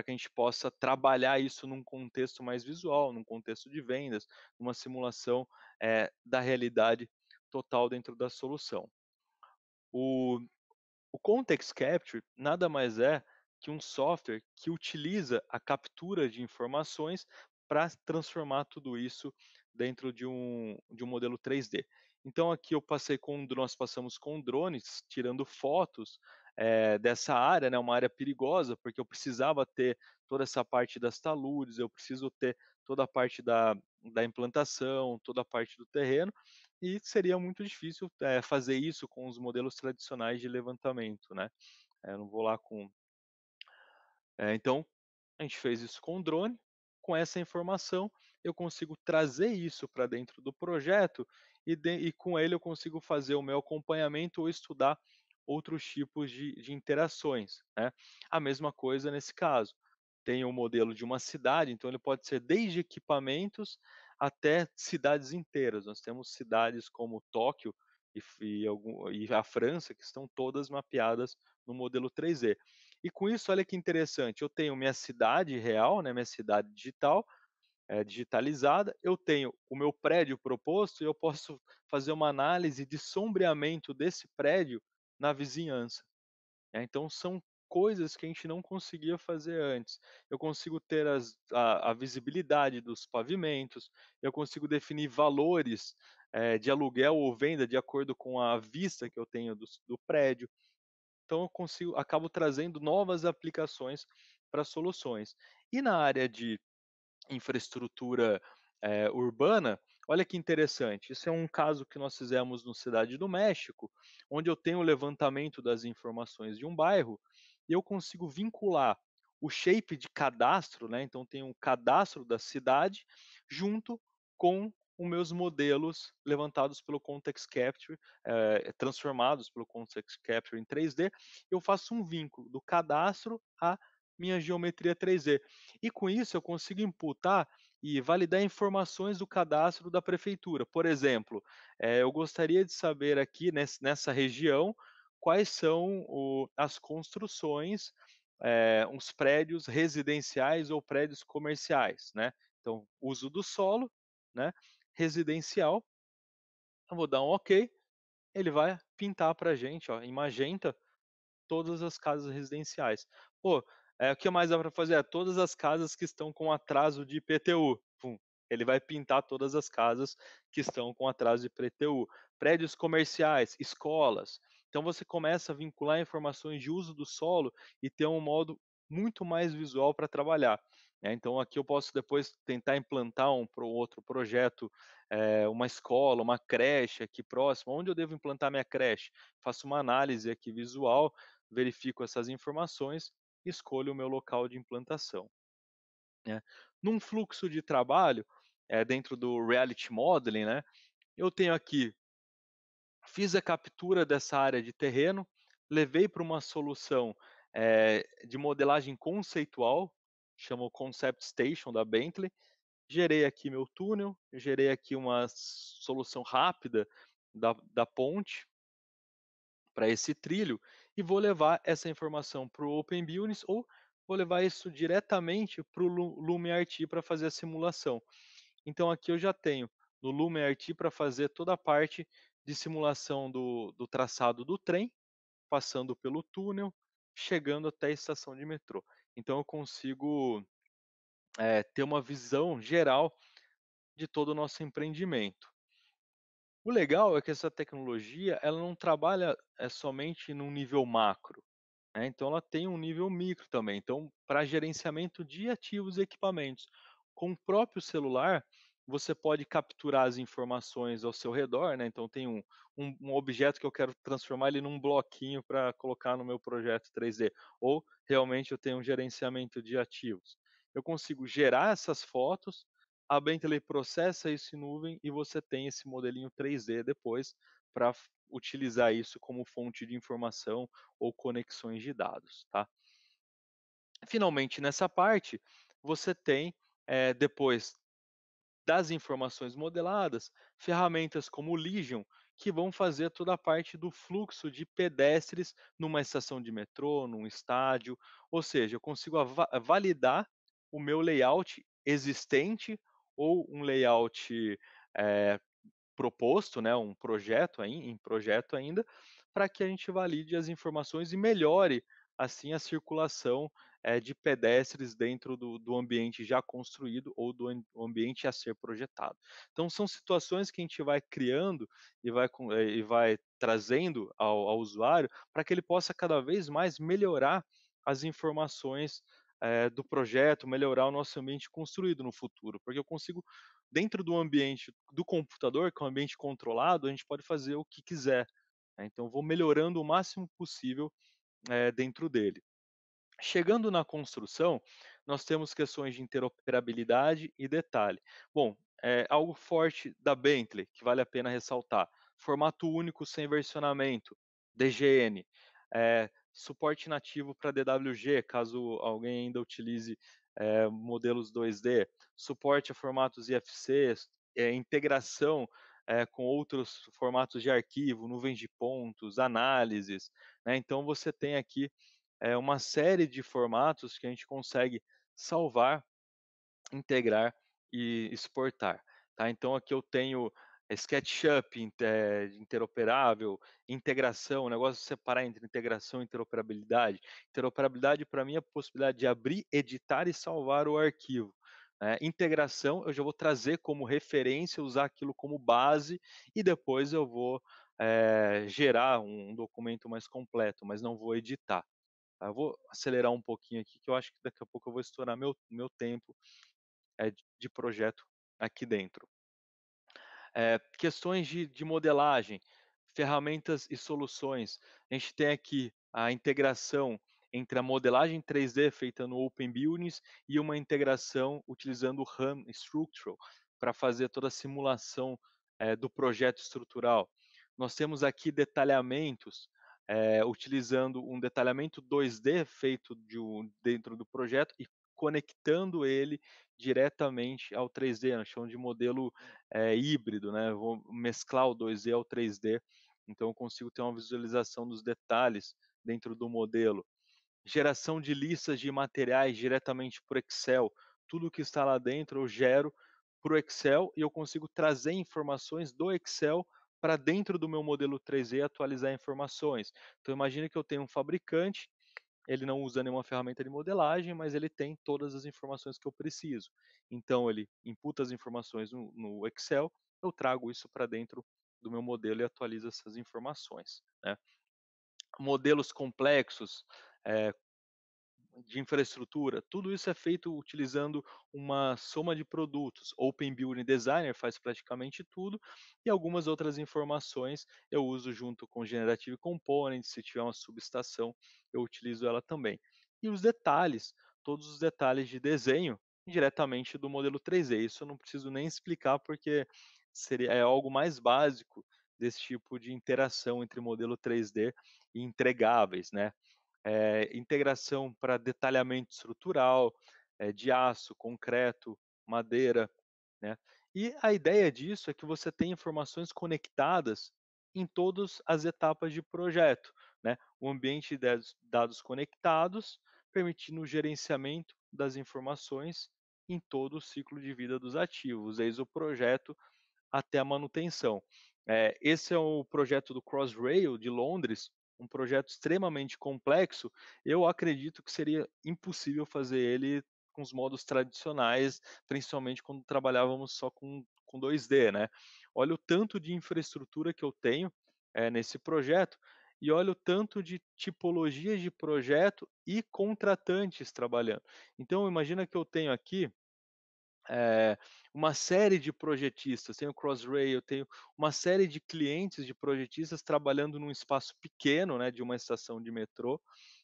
que a gente possa trabalhar isso num contexto mais visual, num contexto de vendas, numa simulação da realidade total dentro da solução. O o Context Capture nada mais é que um software que utiliza a captura de informações para transformar tudo isso dentro de um modelo 3D. Então aqui nós passamos com drones tirando fotos dessa área, né, uma área perigosa, porque eu precisava ter toda essa parte das taludes, eu preciso ter toda a parte da implantação, toda a parte do terreno, e seria muito difícil, fazer isso com os modelos tradicionais de levantamento, né. Eu não vou lá então, a gente fez isso com o drone, com essa informação eu consigo trazer isso para dentro do projeto e com ele eu consigo fazer o meu acompanhamento ou estudar outros tipos de interações, né. A mesma coisa nesse caso, tem o modelo de uma cidade, então ele pode ser desde equipamentos até cidades inteiras. Nós temos cidades como Tóquio e a França que estão todas mapeadas no modelo 3D. E com isso, olha que interessante, eu tenho minha cidade real, né, minha cidade digital, digitalizada, eu tenho o meu prédio proposto e eu posso fazer uma análise de sombreamento desse prédio na vizinhança. Então são coisas que a gente não conseguia fazer antes. Eu consigo ter a visibilidade dos pavimentos, eu consigo definir valores, de aluguel ou venda de acordo com a vista que eu tenho do prédio. Então eu consigo acabo trazendo novas aplicações para soluções. E na área de infraestrutura, urbana, olha que interessante, isso é um caso que nós fizemos no Cidade do México, onde eu tenho o levantamento das informações de um bairro, e eu consigo vincular o shape de cadastro, né, então tem um cadastro da cidade, junto com os meus modelos levantados pelo Context Capture, transformados pelo Context Capture em 3D, eu faço um vínculo do cadastro à minha geometria 3D. E com isso eu consigo imputar e validar informações do cadastro da prefeitura. Por exemplo, eu gostaria de saber aqui nessa região quais são as construções, uns prédios residenciais ou prédios comerciais, né. Então, uso do solo, né, residencial, eu vou dar um ok, ele vai pintar para a gente, ó, em magenta, todas as casas residenciais. Pô, o que mais dá para fazer? Todas as casas que estão com atraso de IPTU, pum, ele vai pintar todas as casas que estão com atraso de IPTU. Prédios comerciais, escolas. Então você começa a vincular informações de uso do solo e ter um modo muito mais visual para trabalhar. Então aqui eu posso depois tentar implantar outro projeto, uma escola, uma creche aqui próximo. Onde eu devo implantar minha creche? Faço uma análise aqui visual, verifico essas informações e escolho o meu local de implantação, né. Num fluxo de trabalho, dentro do reality modeling, né, eu tenho aqui, fiz a captura dessa área de terreno, levei para uma solução, de modelagem conceitual, chama o Concept Station da Bentley, gerei aqui meu túnel, gerei aqui uma solução rápida da ponte, para esse trilho e vou levar essa informação para o OpenBusiness ou vou levar isso diretamente para o LumenRT para fazer a simulação. Então aqui eu já tenho no LumenRT para fazer toda a parte de simulação do traçado do trem, passando pelo túnel, chegando até a estação de metrô. Então eu consigo, ter uma visão geral de todo o nosso empreendimento. O legal é que essa tecnologia ela não trabalha, somente num nível macro. Então ela tem um nível micro também, então para gerenciamento de ativos e equipamentos. Com o próprio celular, você pode capturar as informações ao seu redor, né, então tem um objeto que eu quero transformar ele num bloquinho para colocar no meu projeto 3D, ou realmente eu tenho um gerenciamento de ativos. Eu consigo gerar essas fotos, a Bentley processa isso em nuvem e você tem esse modelinho 3D depois para utilizar isso como fonte de informação ou conexões de dados, tá. Finalmente nessa parte, você tem, depois das informações modeladas, ferramentas como o Legion, que vão fazer toda a parte do fluxo de pedestres numa estação de metrô, num estádio, ou seja, eu consigo validar o meu layout existente ou um layout, eh, proposto, né, um projeto em projeto ainda, para que a gente valide as informações e melhore, assim, a circulação, de pedestres dentro do ambiente já construído ou do ambiente a ser projetado. Então são situações que a gente vai criando e vai trazendo ao usuário, para que ele possa cada vez mais melhorar as informações, do projeto, melhorar o nosso ambiente construído no futuro, porque eu consigo dentro do ambiente do computador, que é um ambiente controlado, a gente pode fazer o que quiser, né, então eu vou melhorando o máximo possível, dentro dele. Chegando na construção, nós temos questões de interoperabilidade e detalhe. Bom, algo forte da Bentley, que vale a pena ressaltar, formato único sem versionamento, DGN, suporte nativo para DWG, caso alguém ainda utilize, modelos 2D, suporte a formatos IFC, integração, com outros formatos de arquivo, nuvens de pontos, análises, né, então você tem aqui uma série de formatos que a gente consegue salvar, integrar e exportar, tá. Então aqui eu tenho SketchUp interoperável, integração, o negócio de separar entre integração e interoperabilidade. Interoperabilidade para mim é a possibilidade de abrir, editar e salvar o arquivo, né. Integração eu já vou trazer como referência, usar aquilo como base e depois eu vou, gerar um documento mais completo, mas não vou editar, tá. Eu vou acelerar um pouquinho aqui que eu acho que daqui a pouco eu vou estourar meu tempo de projeto aqui dentro. Questões de modelagem, ferramentas e soluções. A gente tem aqui a integração entre a modelagem 3D feita no Open Buildings e uma integração utilizando o RAM Structural para fazer toda a simulação, do projeto estrutural. Nós temos aqui detalhamentos, utilizando um detalhamento 2D feito dentro do projeto e conectando ele diretamente ao 3D, nós chamamos de modelo híbrido, né, eu vou mesclar o 2D ao 3D, então eu consigo ter uma visualização dos detalhes dentro do modelo. Geração de listas de materiais diretamente para o Excel, tudo que está lá dentro eu gero para o Excel e eu consigo trazer informações do Excel para dentro do meu modelo 3D e atualizar informações. Então imagine que eu tenho um fabricante, ele não usa nenhuma ferramenta de modelagem, mas ele tem todas as informações que eu preciso. Então ele imputa as informações no Excel, eu trago isso para dentro do meu modelo e atualizo essas informações, né. Modelos complexos, eh, de infraestrutura, tudo isso é feito utilizando uma soma de produtos. Open Building Designer faz praticamente tudo e algumas outras informações eu uso junto com Generative Components, se tiver uma subestação, eu utilizo ela também. E os detalhes, todos os detalhes de desenho diretamente do modelo 3D. Isso eu não preciso nem explicar porque é algo mais básico desse tipo de interação entre modelo 3D e entregáveis, né? Integração para detalhamento estrutural, de aço, concreto, madeira, né. E a ideia disso é que você tem informações conectadas em todas as etapas de projeto, né. O ambiente de dados conectados, permitindo o gerenciamento das informações em todo o ciclo de vida dos ativos, desde o projeto até a manutenção. Esse é o projeto do Crossrail de Londres, um projeto extremamente complexo. Eu acredito que seria impossível fazer ele com os modos tradicionais, principalmente quando trabalhávamos só com 2D, né. Olha o tanto de infraestrutura que eu tenho, nesse projeto, e olha o tanto de tipologias de projeto e contratantes trabalhando. Então imagina que eu tenho aqui uma série de projetistas, tenho o Crossrail, tenho uma série de clientes de projetistas trabalhando num espaço pequeno, né, de uma estação de metrô,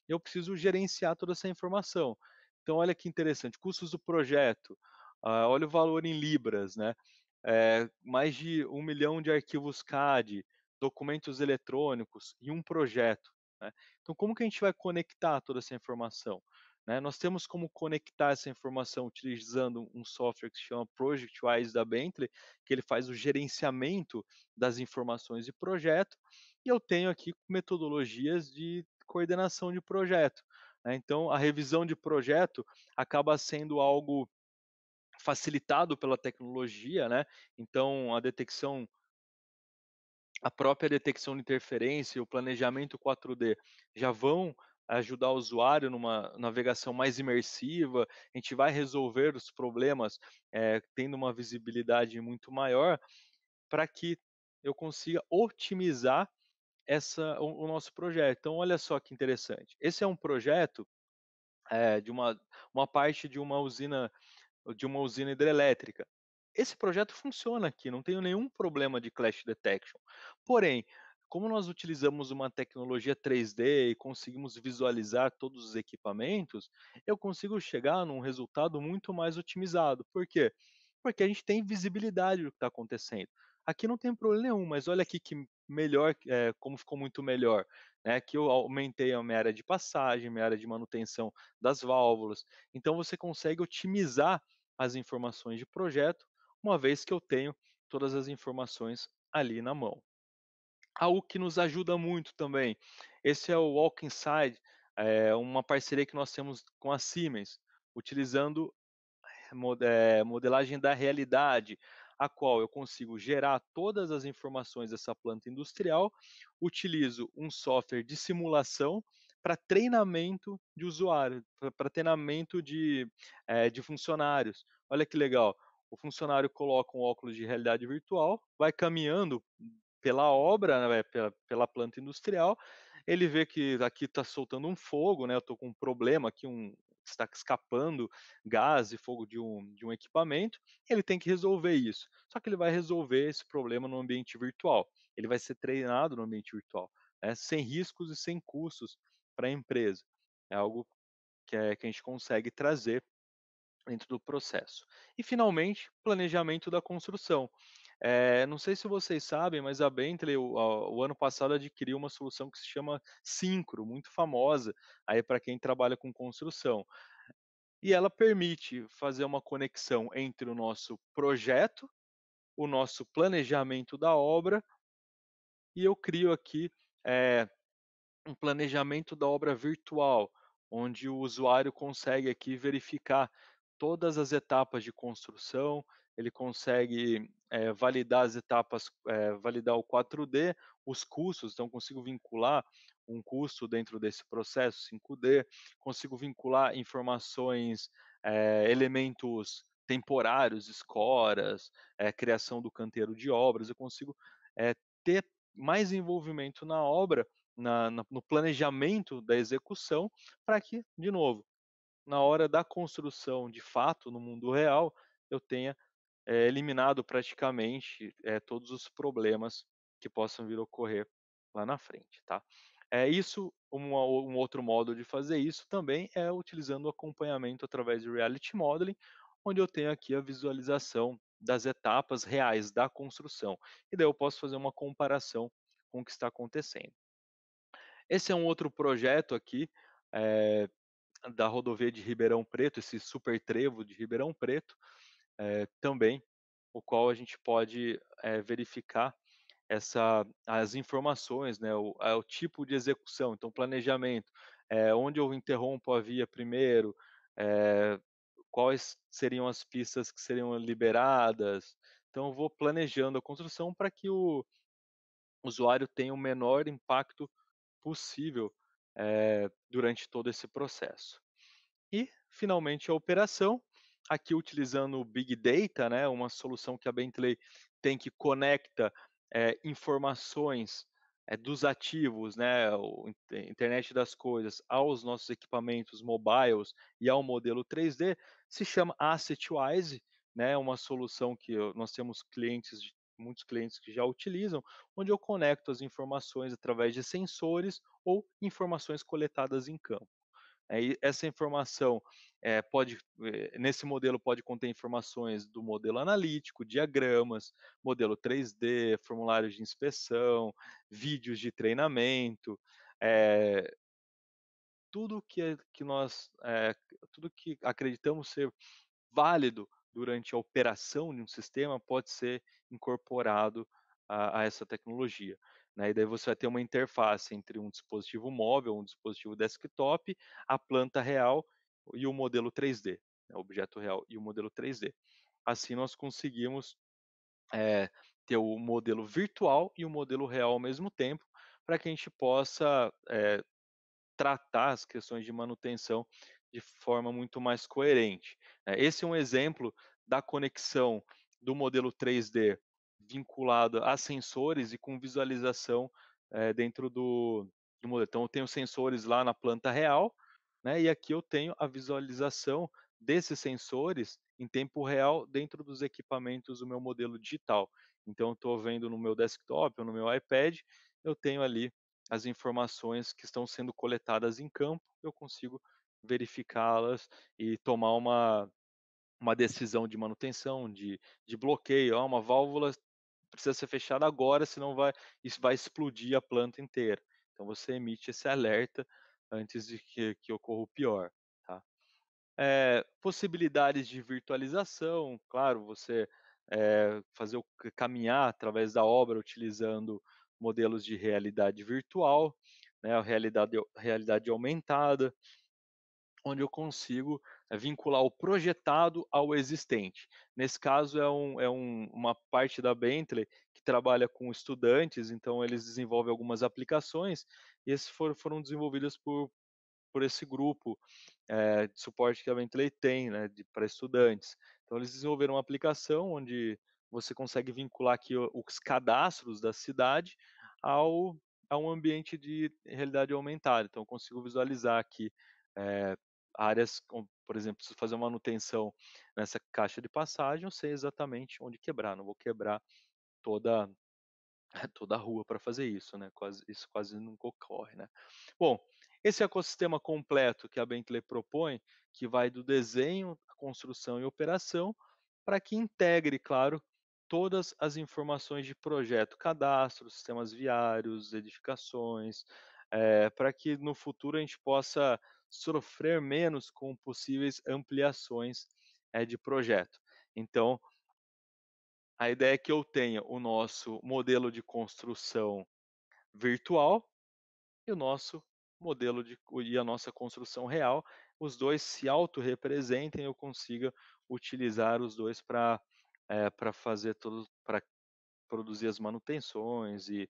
e eu preciso gerenciar toda essa informação. Então olha que interessante, custos do projeto, olha o valor em libras, né, mais de 1 milhão de arquivos CAD, documentos eletrônicos e um projeto, né. Então como que a gente vai conectar toda essa informação? Né, nós temos como conectar essa informação utilizando um software que se chama ProjectWise da Bentley, que ele faz o gerenciamento das informações de projeto, e eu tenho aqui metodologias de coordenação de projeto, né. Então a revisão de projeto acaba sendo algo facilitado pela tecnologia, né, então a própria detecção de interferência e o planejamento 4D já vão ajudar o usuário numa navegação mais imersiva, a gente vai resolver os problemas, tendo uma visibilidade muito maior, para que eu consiga otimizar o nosso projeto. Então olha só que interessante, esse é um projeto, de uma parte de uma usina hidrelétrica. Esse projeto funciona aqui, não tenho nenhum problema de clash detection. Porém, como nós utilizamos uma tecnologia 3D e conseguimos visualizar todos os equipamentos, eu consigo chegar num resultado muito mais otimizado. Por quê? Porque a gente tem visibilidade do que está acontecendo. Aqui não tem problema nenhum, mas olha aqui que melhor, como ficou muito melhor, né? Que eu aumentei a minha área de passagem, minha área de manutenção das válvulas. Então você consegue otimizar as informações de projeto, uma vez que eu tenho todas as informações ali na mão. Algo que nos ajuda muito também, esse é o Walk Inside uma parceria que nós temos com a Siemens, utilizando modelagem da realidade, a qual eu consigo gerar todas as informações dessa planta industrial, utilizo um software de simulação para treinamento de usuário, para treinamento de funcionários. Olha que legal, o funcionário coloca um óculos de realidade virtual, vai caminhando pela obra, né, pela planta industrial, ele vê que aqui está soltando um fogo, né, eu estou com um problema aqui, está escapando gás e fogo de um equipamento, ele tem que resolver isso. Só que ele vai resolver esse problema no ambiente virtual. Ele vai ser treinado no ambiente virtual, né, sem riscos e sem custos para a empresa. É algo que a gente consegue trazer dentro do processo. E finalmente, planejamento da construção. Não sei se vocês sabem, mas a Bentley, o ano passado, adquiriu uma solução que se chama Syncro, muito famosa aí para quem trabalha com construção. E ela permite fazer uma conexão entre o nosso projeto, o nosso planejamento da obra, e eu crio aqui, eh, um planejamento da obra virtual, onde o usuário consegue aqui verificar todas as etapas de construção, ele consegue, validar as etapas, validar o 4D, os custos, então consigo vincular um custo dentro desse processo 5D, consigo vincular informações, elementos temporários, escoras, criação do canteiro de obras, eu consigo, ter mais envolvimento na obra, no planejamento da execução, para que, de novo, na hora da construção de fato, no mundo real, eu tenha, eliminado praticamente, todos os problemas que possam vir a ocorrer lá na frente, tá. Isso, um outro modo de fazer isso também é utilizando o acompanhamento através de reality modeling, onde eu tenho aqui a visualização das etapas reais da construção, e daí eu posso fazer uma comparação com o que está acontecendo. Esse é um outro projeto aqui, eh, da rodovia de Ribeirão Preto, esse super trevo de Ribeirão Preto, também, o qual a gente pode, verificar as informações, né, o tipo de execução, então planejamento, onde eu interrompo a via primeiro, eh, quais seriam as pistas que seriam liberadas. Então eu vou planejando a construção para que o usuário tenha o menor impacto possível, durante todo esse processo. E, finalmente, a operação, aqui utilizando o Big Data, né, uma solução que a Bentley tem que conecta, informações, dos ativos, né, internet das coisas, aos nossos equipamentos mobiles e ao modelo 3D, se chama AssetWise, né, uma solução que nós temos muitos clientes que já utilizam, onde eu conecto as informações através de sensores ou informações coletadas em campo. E essa informação, nesse modelo pode conter informações do modelo analítico, diagramas, modelo 3D, formulários de inspeção, vídeos de treinamento, eh, tudo tudo que acreditamos ser válido durante a operação de um sistema pode ser incorporado a essa tecnologia, né. E daí você vai ter uma interface entre um dispositivo móvel, um dispositivo desktop, a planta real e o modelo 3D, né, o objeto real e o modelo 3D. Assim nós conseguimos, eh, ter o modelo virtual e o modelo real ao mesmo tempo, para que a gente possa, tratar as questões de manutenção de forma muito mais coerente. Esse é um exemplo da conexão do modelo 3D vinculado a sensores e com visualização, dentro do modelo. Então eu tenho sensores lá na planta real, né, e aqui eu tenho a visualização desses sensores em tempo real dentro dos equipamentos do meu modelo digital. Então eu estou vendo no meu desktop ou no meu iPad, eu tenho ali as informações que estão sendo coletadas em campo, eu consigo verificá-las e tomar uma decisão de manutenção, de bloqueio. Uma válvula precisa ser fechada agora, senão isso vai explodir a planta inteira. Então você emite esse alerta antes de que ocorra o pior, tá. Possibilidades de virtualização, claro, você, fazer o caminhar através da obra utilizando modelos de realidade virtual, né, a realidade aumentada, onde eu consigo, vincular o projetado ao existente. Nesse caso uma parte da Bentley que trabalha com estudantes, então eles desenvolvem algumas aplicações, e esses foram desenvolvidas por esse grupo, de suporte que a Bentley tem, né, para estudantes. Então eles desenvolveram uma aplicação onde você consegue vincular aqui os cadastros da cidade ao a um ambiente de realidade aumentada. Então eu consigo visualizar aqui, eh, áreas com, por exemplo, se fazer uma manutenção nessa caixa de passagem, eu sei exatamente onde quebrar, não vou quebrar toda toda a rua para fazer isso, né, quase nunca ocorre, né. Bom, esse ecossistema completo que a Bentley propõe, que vai do desenho, a construção e operação, para que integre, claro, todas as informações de projeto, cadastro, sistemas viários, edificações, para que no futuro a gente possa sofrer menos com possíveis ampliações, de projeto. Então, a ideia é que eu tenha o nosso modelo de construção virtual e o nosso e a nossa construção real, os 2 se autorrepresentem, eu consiga utilizar os 2 para fazer tudo, para produzir as manutenções e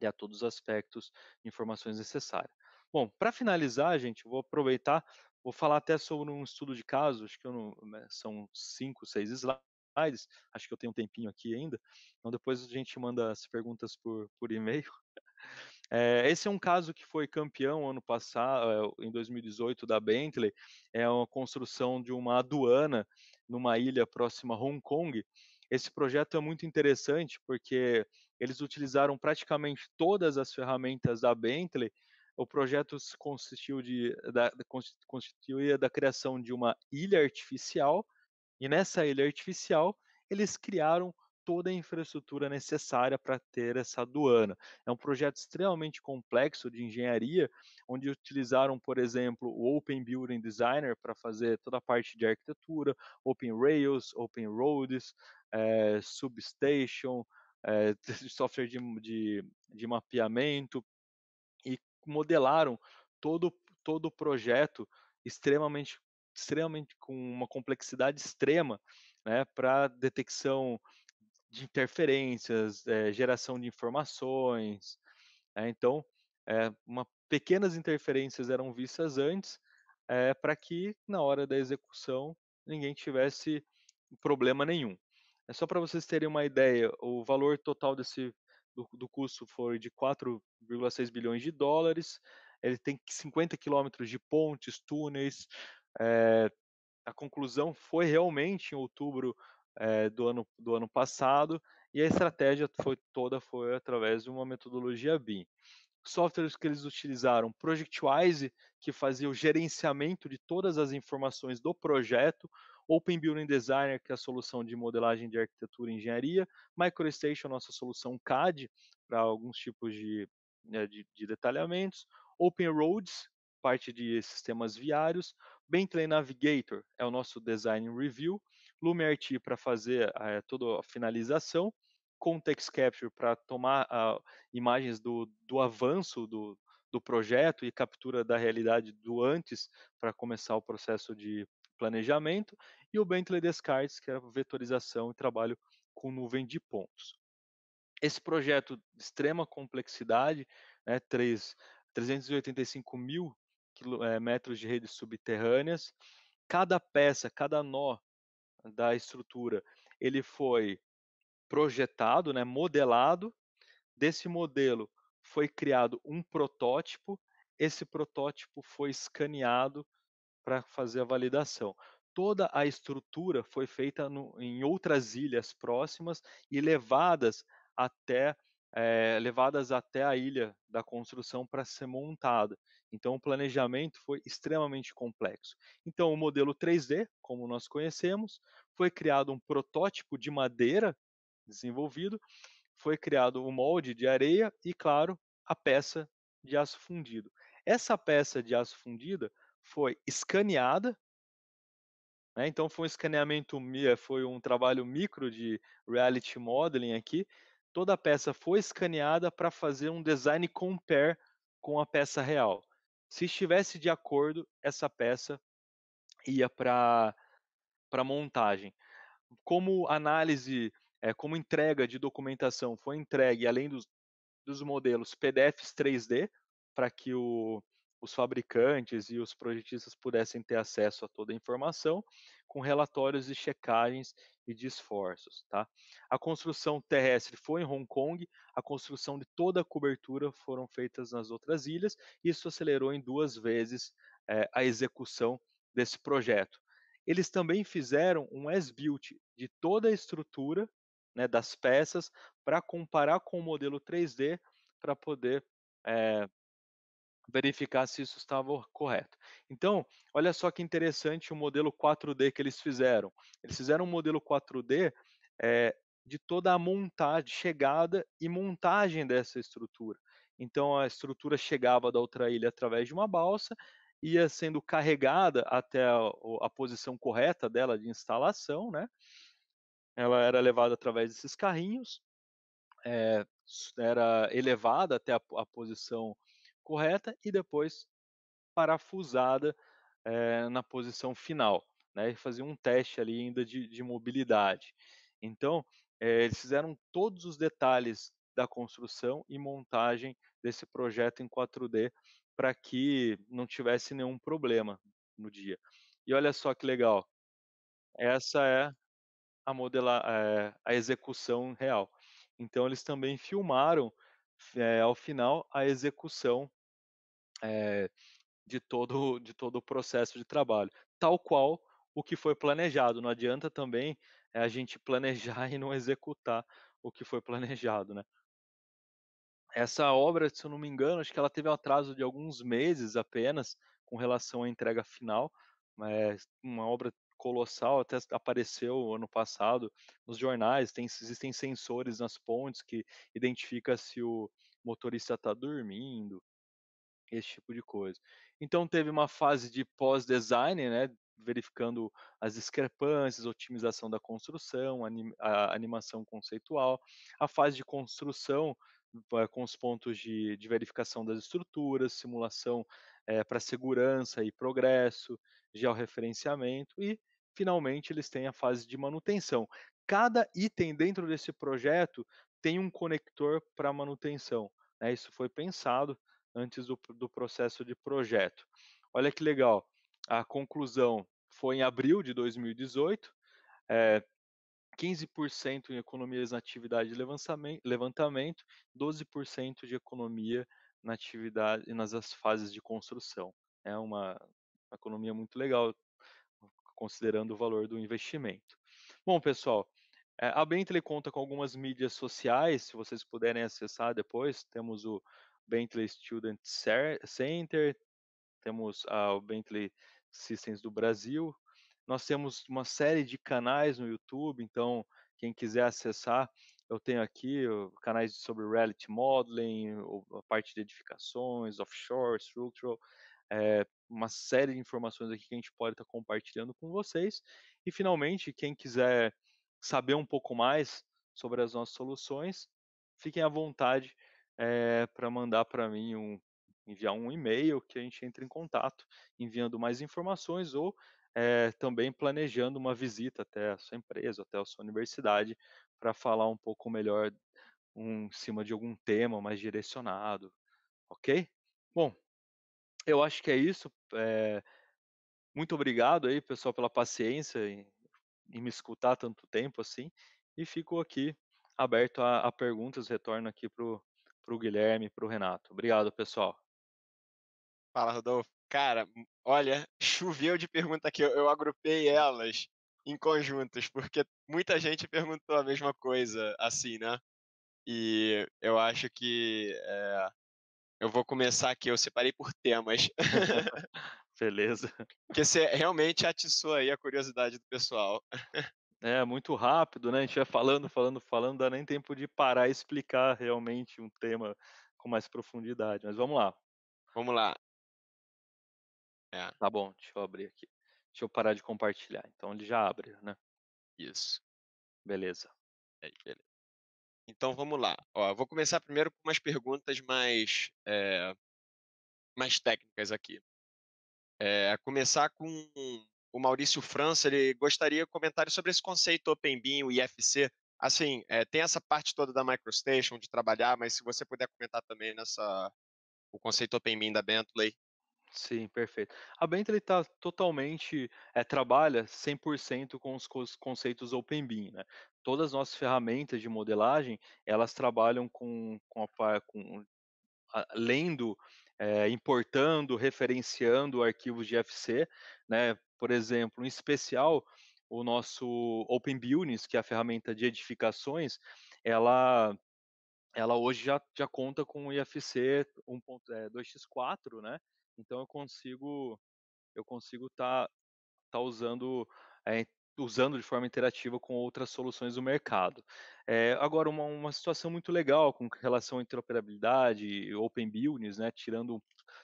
a todos os aspectos de informações necessárias. Bom, para finalizar, gente, eu vou aproveitar, vou falar até sobre um estudo de caso, acho que eu não, né, são 5, 6 slides, acho que eu tenho um tempinho aqui ainda, então depois a gente manda as perguntas por e-mail. Esse é um caso que foi campeão ano passado, em 2018, da Bentley, é uma construção de uma aduana numa ilha próxima a Hong Kong. Esse projeto é muito interessante, porque eles utilizaram praticamente todas as ferramentas da Bentley. O projeto se consistiu constituía da criação de uma ilha artificial, e nessa ilha artificial, eles criaram toda a infraestrutura necessária para ter essa aduana. É um projeto extremamente complexo de engenharia, onde utilizaram, por exemplo, o Open Building Designer para fazer toda a parte de arquitetura, Open Rails, Open Roads, Substation, software de mapeamento, e modelaram todo todo o projeto extremamente com uma complexidade extrema, né, pra detecção de interferências, geração de informações, então, pequenas interferências eram vistas antes, para que na hora da execução ninguém tivesse problema nenhum. É só para vocês terem uma ideia, o valor total do custo foi de 4,6 bilhões de dólares. Ele tem 50 quilômetros de pontes, túneis. A conclusão foi realmente em outubro, do ano passado, e a estratégia foi através de uma metodologia BIM. Softwares que eles utilizaram, ProjectWise, que fazia o gerenciamento de todas as informações do projeto, Open Building Designer, que é a solução de modelagem de arquitetura e engenharia, MicroStation, nossa solução CAD, para alguns tipos de detalhamentos, Open Roads, parte de sistemas viários, Bentley Navigator é o nosso design review, LumiRT para fazer toda a finalização, Context Capture para tomar imagens do avanço do projeto e captura da realidade do antes, para começar o processo de planejamento, e o Bentley Descartes, que era vetorização e trabalho com nuvem de pontos. Esse projeto de extrema complexidade, né, 385 mil metros de redes subterrâneas, cada peça, cada nó da estrutura, ele foi projetado, né, modelado. Desse modelo foi criado um protótipo, esse protótipo foi escaneado para fazer a validação. Toda a estrutura foi feita em outras ilhas próximas e até, levadas até a ilha da construção para ser montada. Então o planejamento foi extremamente complexo. Então o modelo 3D, como nós conhecemos, foi criado um protótipo de madeira desenvolvido, foi criado o molde de areia e, claro, a peça de aço fundido. Essa peça de aço fundida foi escaneada, né, então foi um foi um trabalho micro de reality modeling aqui. Toda a peça foi escaneada para fazer um design compare com a peça real. Se estivesse de acordo, essa peça ia para montagem. Como análise, como entrega de documentação foi entregue, além dos modelos PDFs 3D, para que os fabricantes e os projetistas pudessem ter acesso a toda a informação, com relatórios de checagens e de esforços, tá. A construção terrestre foi em Hong Kong, a construção de toda a cobertura foram feitas nas outras ilhas, isso acelerou em 2 vezes, a execução desse projeto. Eles também fizeram um as-built de toda a estrutura, né, das peças, para comparar com o modelo 3D, para poder, eh, verificar se isso estava correto. Então, olha só que interessante o modelo 4D que eles fizeram. Eles fizeram um modelo 4D, de toda a montagem, chegada e montagem dessa estrutura. Então a estrutura chegava da outra ilha através de uma balsa, ia sendo carregada até a posição correta dela de instalação, né, ela era levada através desses carrinhos, era elevada até a posição correta e depois parafusada, na posição final, né, e fazia um teste ali ainda de mobilidade. Então, eles fizeram todos os detalhes da construção e montagem desse projeto em 4D para que não tivesse nenhum problema no dia. E olha só que legal, essa é a execução real. Então eles também filmaram, ao final, a execução, eh, de todo o processo de trabalho, tal qual o que foi planejado. Não adianta também, a gente planejar e não executar o que foi planejado, né. Essa obra, se eu não me engano, acho que ela teve um atraso de alguns meses apenas, com relação à entrega final, mas uma obra colossal, até apareceu ano passado nos jornais, existem sensores nas pontes que identifica se o motorista está dormindo, esse tipo de coisa. Então teve uma fase de pós-design, né, verificando as discrepâncias, otimização da construção, a animação conceitual, a fase de construção, com os pontos de verificação das estruturas, simulação, para segurança e progresso, georreferenciamento e, finalmente, eles têm a fase de manutenção. Cada item dentro desse projeto tem um conector para manutenção, né, isso foi pensado antes do processo de projeto. Olha que legal, a conclusão foi em abril de 2018, eh, 15% em economias na atividade de levantamento, 12% de economia na atividade nas fases de construção. É uma economia muito legal, considerando o valor do investimento. Bom, pessoal, a Bentley conta com algumas mídias sociais, se vocês puderem acessar depois, temos o Bentley Student Center, temos o Bentley Systems do Brasil. Nós temos uma série de canais no YouTube, então quem quiser acessar, eu tenho aqui canais sobre Reality Modeling, a parte de edificações, offshore, structural, uma série de informações aqui que a gente pode estar compartilhando com vocês. E finalmente, quem quiser saber um pouco mais sobre as nossas soluções, fiquem à vontade, para mandar para mim enviar um e-mail que a gente entra em contato, enviando mais informações ou, também planejando uma visita até a sua empresa, até a sua universidade, para falar um pouco melhor, em cima de algum tema mais direcionado, ok? Bom, eu acho que é isso, muito obrigado aí, pessoal, pela paciência em me escutar tanto tempo assim, e fico aqui aberto a perguntas, retorno aqui para o Guilherme, para o Renato. Obrigado, pessoal. Fala, Rodolfo. Cara, olha, choveu de pergunta aqui, eu agrupei elas em conjuntos, porque muita gente perguntou a mesma coisa, assim, né. E eu acho que, eu vou começar aqui, eu separei por temas, Beleza. porque você realmente atiçou aí a curiosidade do pessoal. É muito rápido, né, a gente vai falando, falando, falando, não dá nem tempo de parar e explicar realmente um tema com mais profundidade, mas vamos lá. Vamos lá. É, Tá bom, deixa eu abrir aqui. Deixa eu parar de compartilhar, então ele já abre, né. isso. Beleza. Aí, beleza. Então vamos lá. Ó, eu vou começar primeiro com umas perguntas mais, mais técnicas aqui. Começar com o Maurício França, ele gostaria de comentários sobre esse conceito OpenBeam, o IFC. Assim, tem essa parte toda da MicroStation, de trabalhar, mas se você puder comentar também o conceito OpenBeam da Bentley. Sim, perfeito. A Bentley está totalmente, trabalha 100% com os conceitos OpenBeam, né. Todas as nossas ferramentas de modelagem, elas trabalham com a par com lendo, importando, referenciando arquivos de FC, né. Por exemplo, em especial, o nosso OpenBuildings, que é a ferramenta de edificações, ela ela hoje já conta com o IFC 2x4, né, então eu consigo estar eh, usando de forma interativa com outras soluções do mercado. Agora uma situação muito legal com relação à interoperabilidade, Open Buildings, né,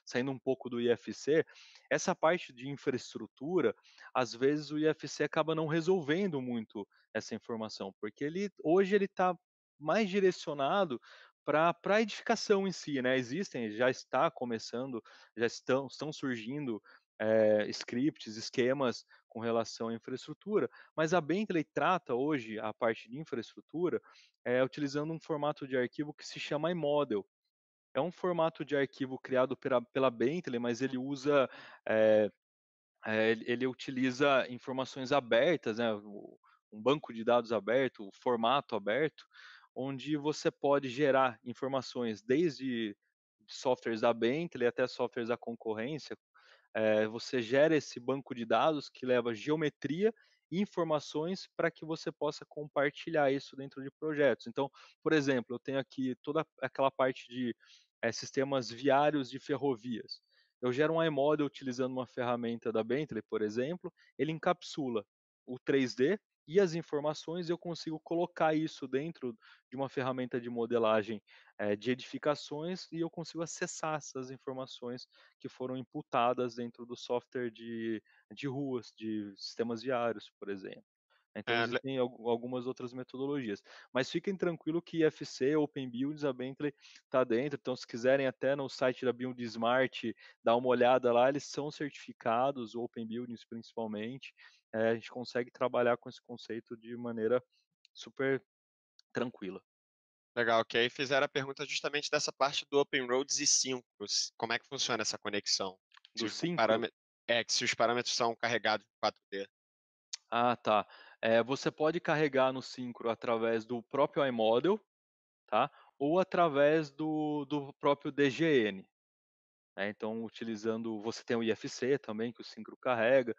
saindo um pouco do IFC, essa parte de infraestrutura, às vezes o IFC acaba não resolvendo muito essa informação, porque hoje ele está mais direcionado para a edificação em si, né, já está começando, já estão surgindo, scripts, esquemas com relação à infraestrutura, mas a Bentley trata hoje a parte de infraestrutura, utilizando um formato de arquivo que se chama iModel. É um formato de arquivo criado pela Bentley, mas eh ele utiliza informações abertas, né, um banco de dados aberto, o formato aberto, onde você pode gerar informações desde softwares da Bentley até softwares da concorrência. Você gera esse banco de dados que leva geometria e informações para que você possa compartilhar isso dentro de projetos. Então, por exemplo, eu tenho aqui toda aquela parte de sistemas viários de ferrovias. Eu gero um iModel utilizando uma ferramenta da Bentley, por exemplo, ele encapsula o 3D e as informações, e eu consigo colocar isso dentro de uma ferramenta de modelagem de edificações, e eu consigo acessar essas informações que foram imputadas dentro do software de ruas, de sistemas viários, por exemplo. Então É, le existem algumas outras metodologias. Mas fiquem tranquilo que IFC, Open Builds, a Bentley está dentro, então se quiserem até no site da Build Smart dar uma olhada lá, eles são certificados, o Open Buildings principalmente, a gente consegue trabalhar com esse conceito de maneira super tranquila. Legal, que aí fizeram a pergunta justamente dessa parte do Open Roads e Syncros, como é que funciona essa conexão? Se Do os o Syncro. parâmetro que se os parâmetros são carregados em 4D. Ah, tá. Você pode carregar no Syncro através do próprio iModel, tá, ou através do próprio DGN. Então utilizando, você tem o IFC também que o Syncro carrega.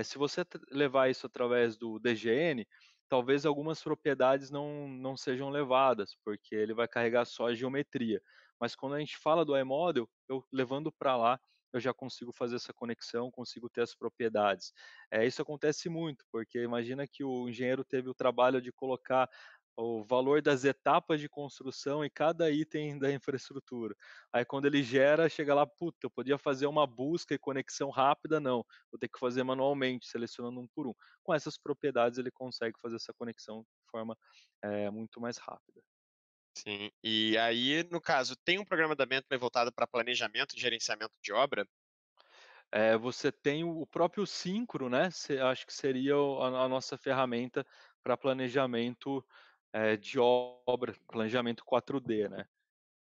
Se você levar isso através do DGN, talvez algumas propriedades não sejam levadas, porque ele vai carregar só a geometria. Mas quando a gente fala do iModel, eu levando para lá, eu já consigo fazer essa conexão, consigo ter as propriedades. Isso acontece muito, porque imagina que o engenheiro teve o trabalho de colocar o valor das etapas de construção em cada item da infraestrutura. Aí quando ele gera, chega lá: "Puta, eu podia fazer uma busca e conexão rápida, não, vou ter que fazer manualmente, selecionando um por um". Com essas propriedades ele consegue fazer essa conexão de forma, muito mais rápida. Sim. E aí, no caso, tem um programa da Bentley voltado para planejamento e gerenciamento de obra? Você tem o próprio Syncro, né, acho que seria a nossa ferramenta para planejamento, de obra, planejamento 4D, né.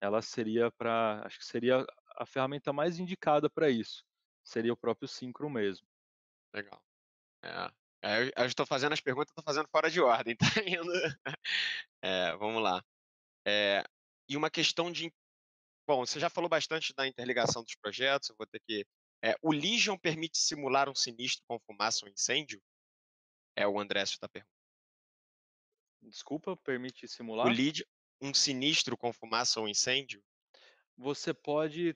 Ela seria para acho que seria a ferramenta mais indicada para isso, seria o próprio Syncro mesmo. Legal. É. Eu estou fazendo as perguntas, estou fazendo fora de ordem, tá indo vamos lá. Eh, e uma questão de bom, você já falou bastante da interligação dos projetos, eu vou ter que o Legion permite simular um sinistro com fumaça ou incêndio? É, o André está perguntando. Desculpa, permite O simular? Legion um sinistro com fumaça ou incêndio? Você pode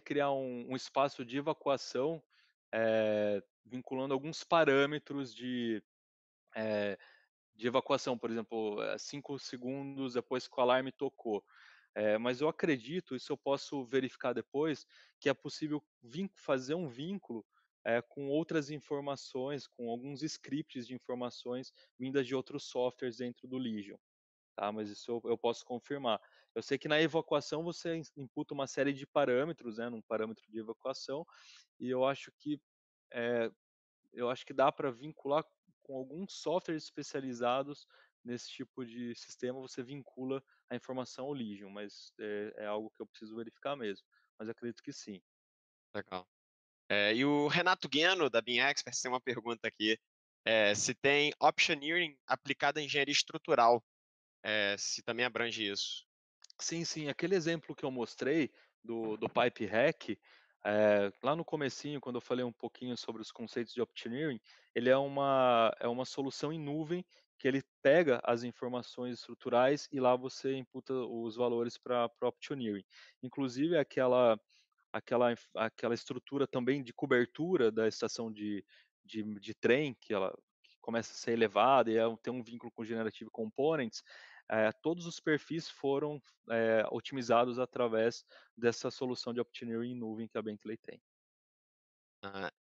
criar um espaço de evacuação, vinculando alguns parâmetros eh, de evacuação, por exemplo, 5 segundos depois que o alarme tocou. Mas eu acredito, isso eu posso verificar depois, que é possível fazer um vínculo, com outras informações, com alguns scripts de informações vindas de outros softwares dentro do Legion. Tá, mas isso eu posso confirmar. Eu sei que na evacuação você imputa uma série de parâmetros, né, num parâmetro de evacuação, e eh, eu acho que dá para vincular com alguns softwares especializados nesse tipo de sistema, você vincula a informação ao Legion, mas é algo que eu preciso verificar mesmo, mas acredito que sim. Legal. E o Renato Gueno, da Bean Experts, tem uma pergunta aqui, se tem Optioneering aplicado em engenharia estrutural, se também abrange isso. Sim, sim, aquele exemplo que eu mostrei do Pipe Hack, lá no comecinho, quando eu falei um pouquinho sobre os conceitos de Optioneering, ele é uma solução em nuvem que ele pega as informações estruturais e lá você imputa os valores para Optioneering. Inclusive aquela estrutura também de cobertura da estação de trem, que começa a ser elevada e tem um vínculo com Generative Components, todos os perfis foram, otimizados através dessa solução de Optioneering em nuvem que a Bentley tem.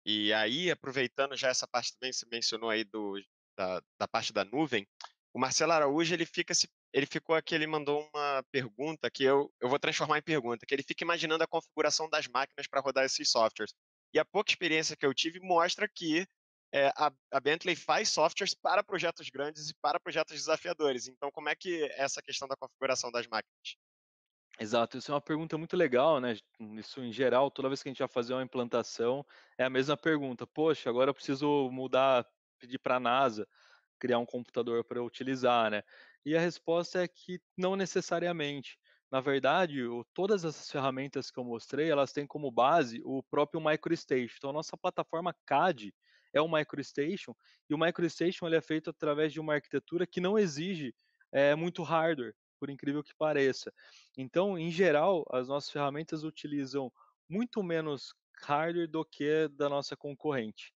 E aí, aproveitando já essa parte também, você mencionou aí da parte da nuvem, o Marcelo Araújo, ele ficou aqui, ele mandou uma pergunta que eu vou transformar em pergunta, que ele fica imaginando a configuração das máquinas para rodar esses softwares. E a pouca experiência que eu tive mostra que a Bentley faz softwares para projetos grandes e para projetos desafiadores. Então, como é que é essa questão da configuração das máquinas? Exato, isso é uma pergunta muito legal, né, isso em geral, toda vez que a gente vai fazer uma implantação, é a mesma pergunta: "Poxa, agora eu preciso mudar, pedir para a NASA criar um computador para eu utilizar, né?" E a resposta é que não necessariamente. Na verdade, todas essas ferramentas que eu mostrei, elas têm como base o próprio MicroStation. Então, a nossa plataforma CAD é o MicroStation, e o MicroStation ele é feito através de uma arquitetura que não exige muito hardware, por incrível que pareça. Então, em geral, as nossas ferramentas utilizam muito menos hardware do que da nossa concorrente.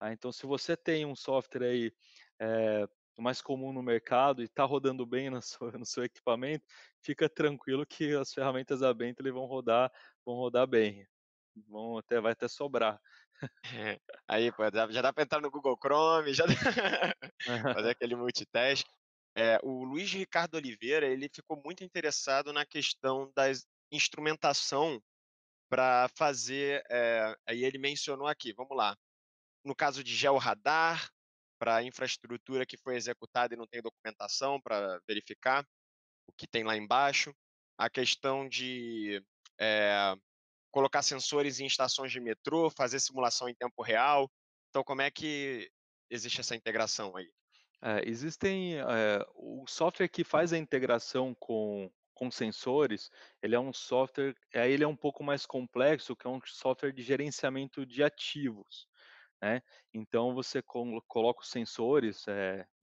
Então se você tem um software aí, eh, mais comum no mercado e está rodando bem na sua no seu equipamento, fica tranquilo que as ferramentas da Bentley vão rodar bem, vai até sobrar. Aí, pô, já dá para entrar no Google Chrome, já dá fazer aquele multitask. O Luiz Ricardo Oliveira, ele ficou muito interessado na questão das instrumentação para fazer, aí ele mencionou aqui, vamos lá, no caso de georradar, para infraestrutura que foi executada e não tem documentação para verificar o que tem lá embaixo, a questão de, eh, colocar sensores em estações de metrô, fazer simulação em tempo real. Então como é que existe essa integração aí? O software que faz a integração com sensores, ele é um pouco mais complexo, que é um software de gerenciamento de ativos, né. Então você coloca os sensores,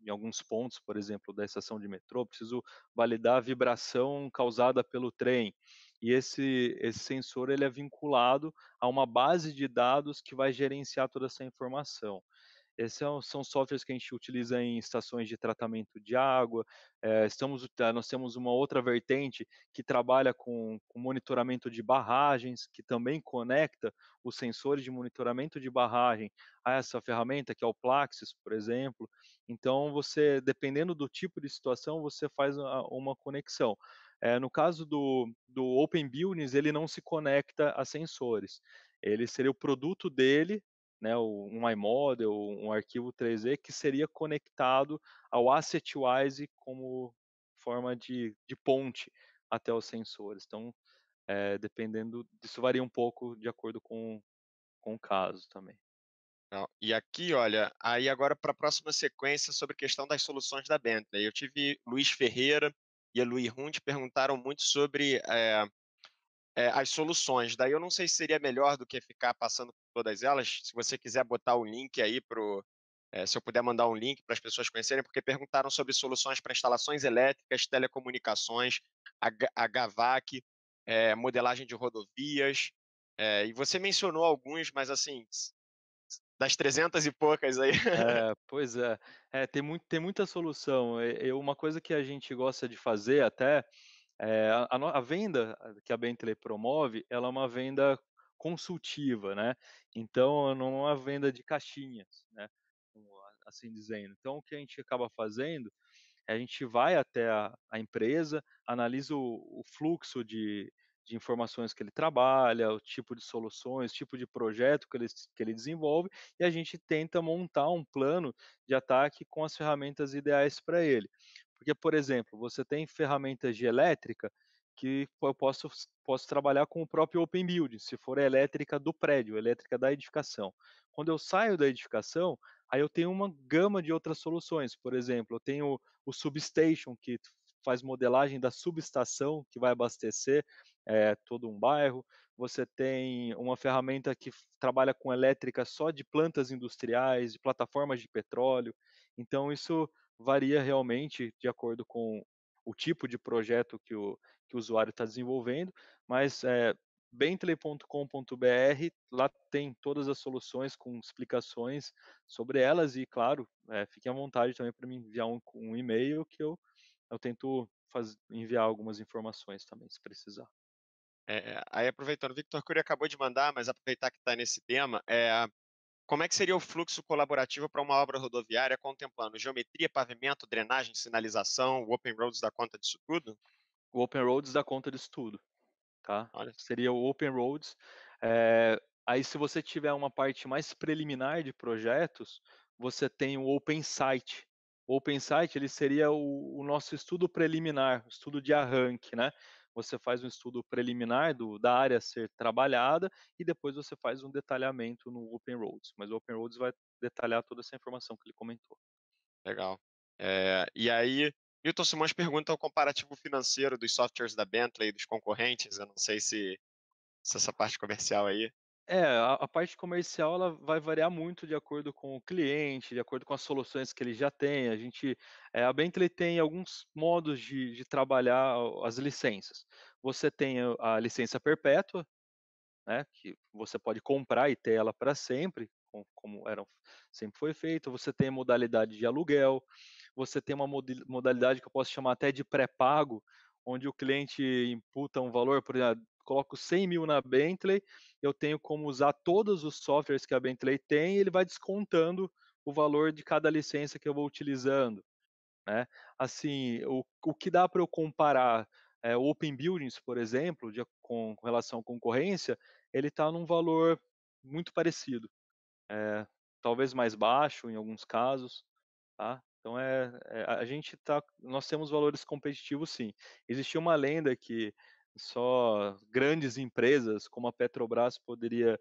em alguns pontos, por exemplo, da estação de metrô, preciso validar a vibração causada pelo trem, e esse sensor ele é vinculado a uma base de dados que vai gerenciar toda essa informação. Esses são softwares que a gente utiliza em estações de tratamento de água, nós temos uma outra vertente que trabalha com monitoramento de barragens, que também conecta os sensores de monitoramento de barragem a essa ferramenta, que é o Plaxis, por exemplo. Então você, dependendo do tipo de situação, você faz uma conexão. No caso do Open Buildings, ele não se conecta a sensores. Ele seria o produto dele, né, um iModel, um arquivo 3D que seria conectado ao AssetWise como forma de ponte até os sensores. Então, dependendo isso varia um pouco de acordo com o caso também. Não, e aqui, olha, aí agora para a próxima sequência sobre a questão das soluções da Bentley. Eu tive Luiz Ferreira e a Luiz Hunt perguntaram muito sobre as soluções. Daí eu não sei se seria melhor do que ficar passando por todas elas. Se você quiser botar o link aí se eu puder mandar um link para as pessoas conhecerem, porque perguntaram sobre soluções para instalações elétricas, telecomunicações, HVAC, modelagem de rodovias. E você mencionou alguns, mas assim, das 300 e poucas aí. Pois é. Tem muita solução. Uma coisa que a gente gosta de fazer até, a venda que a Bentley promove, ela é uma venda consultiva, né, então não é uma venda de caixinhas, né, assim dizendo. Então o que a gente acaba fazendo A gente vai até a empresa, analisa o fluxo de informações que ele trabalha, o tipo de soluções, tipo de projeto que ele desenvolve, e a gente tenta montar um plano de ataque com as ferramentas ideais para ele. Porque, por exemplo, você tem ferramentas de elétrica que eu posso trabalhar com o próprio Open Building, se for a elétrica do prédio, a elétrica da edificação. Quando eu saio da edificação, aí eu tenho uma gama de outras soluções. Por exemplo, eu tenho o Substation, que faz modelagem da subestação que vai abastecer todo um bairro. Você tem uma ferramenta que trabalha com elétrica só de plantas industriais, de plataformas de petróleo. Então, isso varia realmente de acordo com o tipo de projeto que o usuário está desenvolvendo, mas bentley.com.br, lá tem todas as soluções com explicações sobre elas e, claro, fiquem à vontade também para me enviar um e-mail que eu tento enviar algumas informações também, se precisar. Aí aproveitando, o Victor Cury acabou de mandar, mas aproveitar que está nesse tema, como é que seria o fluxo colaborativo para uma obra rodoviária contemplando geometria, pavimento, drenagem, sinalização, o Open Roads dá conta disso tudo? O Open Roads dá conta disso tudo. Tá? Olha, Seria o Open Roads. Aí se você tiver uma parte mais preliminar de projetos, você tem o Open Site. O Open Site ele seria o nosso estudo preliminar, estudo de arranque, né? Você faz um estudo preliminar da área a ser trabalhada e depois você faz um detalhamento no Open Roads. Mas o Open Roads vai detalhar toda essa informação que ele comentou. legal. E aí, Milton Simões pergunta o comparativo financeiro dos softwares da Bentley e dos concorrentes. Eu não sei se essa parte comercial aí. A parte comercial ela vai variar muito de acordo com o cliente, de acordo com as soluções que ele já tem. A Bentley tem alguns modos de trabalhar as licenças. Você tem a licença perpétua, né, que você pode comprar e ter ela para sempre, como sempre foi feito. Você tem a modalidade de aluguel, você tem uma modalidade que eu posso chamar até de pré-pago, onde o cliente imputa um valor, por exemplo, coloco 100.000 na Bentley, eu tenho como usar todos os softwares que a Bentley tem e ele vai descontando o valor de cada licença que eu vou utilizando, né. Assim, o que dá para eu comparar, o Open Buildings, por exemplo, com relação à concorrência, ele está num valor muito parecido, talvez mais baixo em alguns casos, tá. Então nós temos valores competitivos sim. Existia uma lenda que só grandes empresas como a Petrobras poderia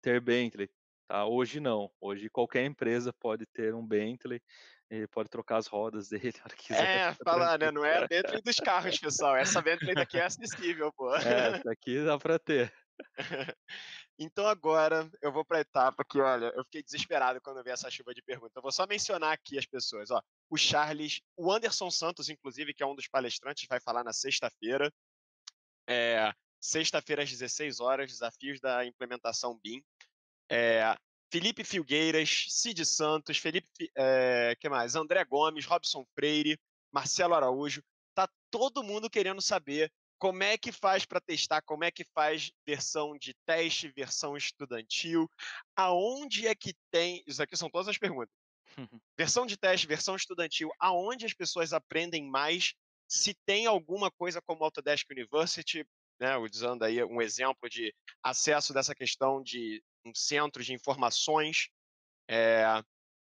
ter Bentley, tá. Hoje não, hoje qualquer empresa pode ter um Bentley, e pode trocar as rodas dele a hora que quiser, fica Falar, né? tranquilo. Não é a Bentley dos carros, pessoal. Essa Bentley daqui é acessível, pô. Essa aqui dá para ter. Então agora eu vou para a etapa que, olha, eu fiquei desesperado quando eu vi essa chuva de perguntas. Eu vou só mencionar aqui as pessoas, ó. O Charles, o Anderson Santos, inclusive, que é um dos palestrantes, vai falar na sexta-feira. É, sexta-feira às 16 horas, desafios da implementação BIM. É, Felipe Filgueiras, Cid Santos, que mais? André Gomes, Robson Freire, Marcelo Araújo. Tá todo mundo querendo saber como é que faz para testar, como é que faz versão de teste, versão estudantil, aonde é que tem. Isso aqui são todas as perguntas. Versão de teste, versão estudantil, aonde as pessoas aprendem mais, se tem alguma coisa como Autodesk University, né, usando aí um exemplo de acesso dessa questão de um centro de informações, é,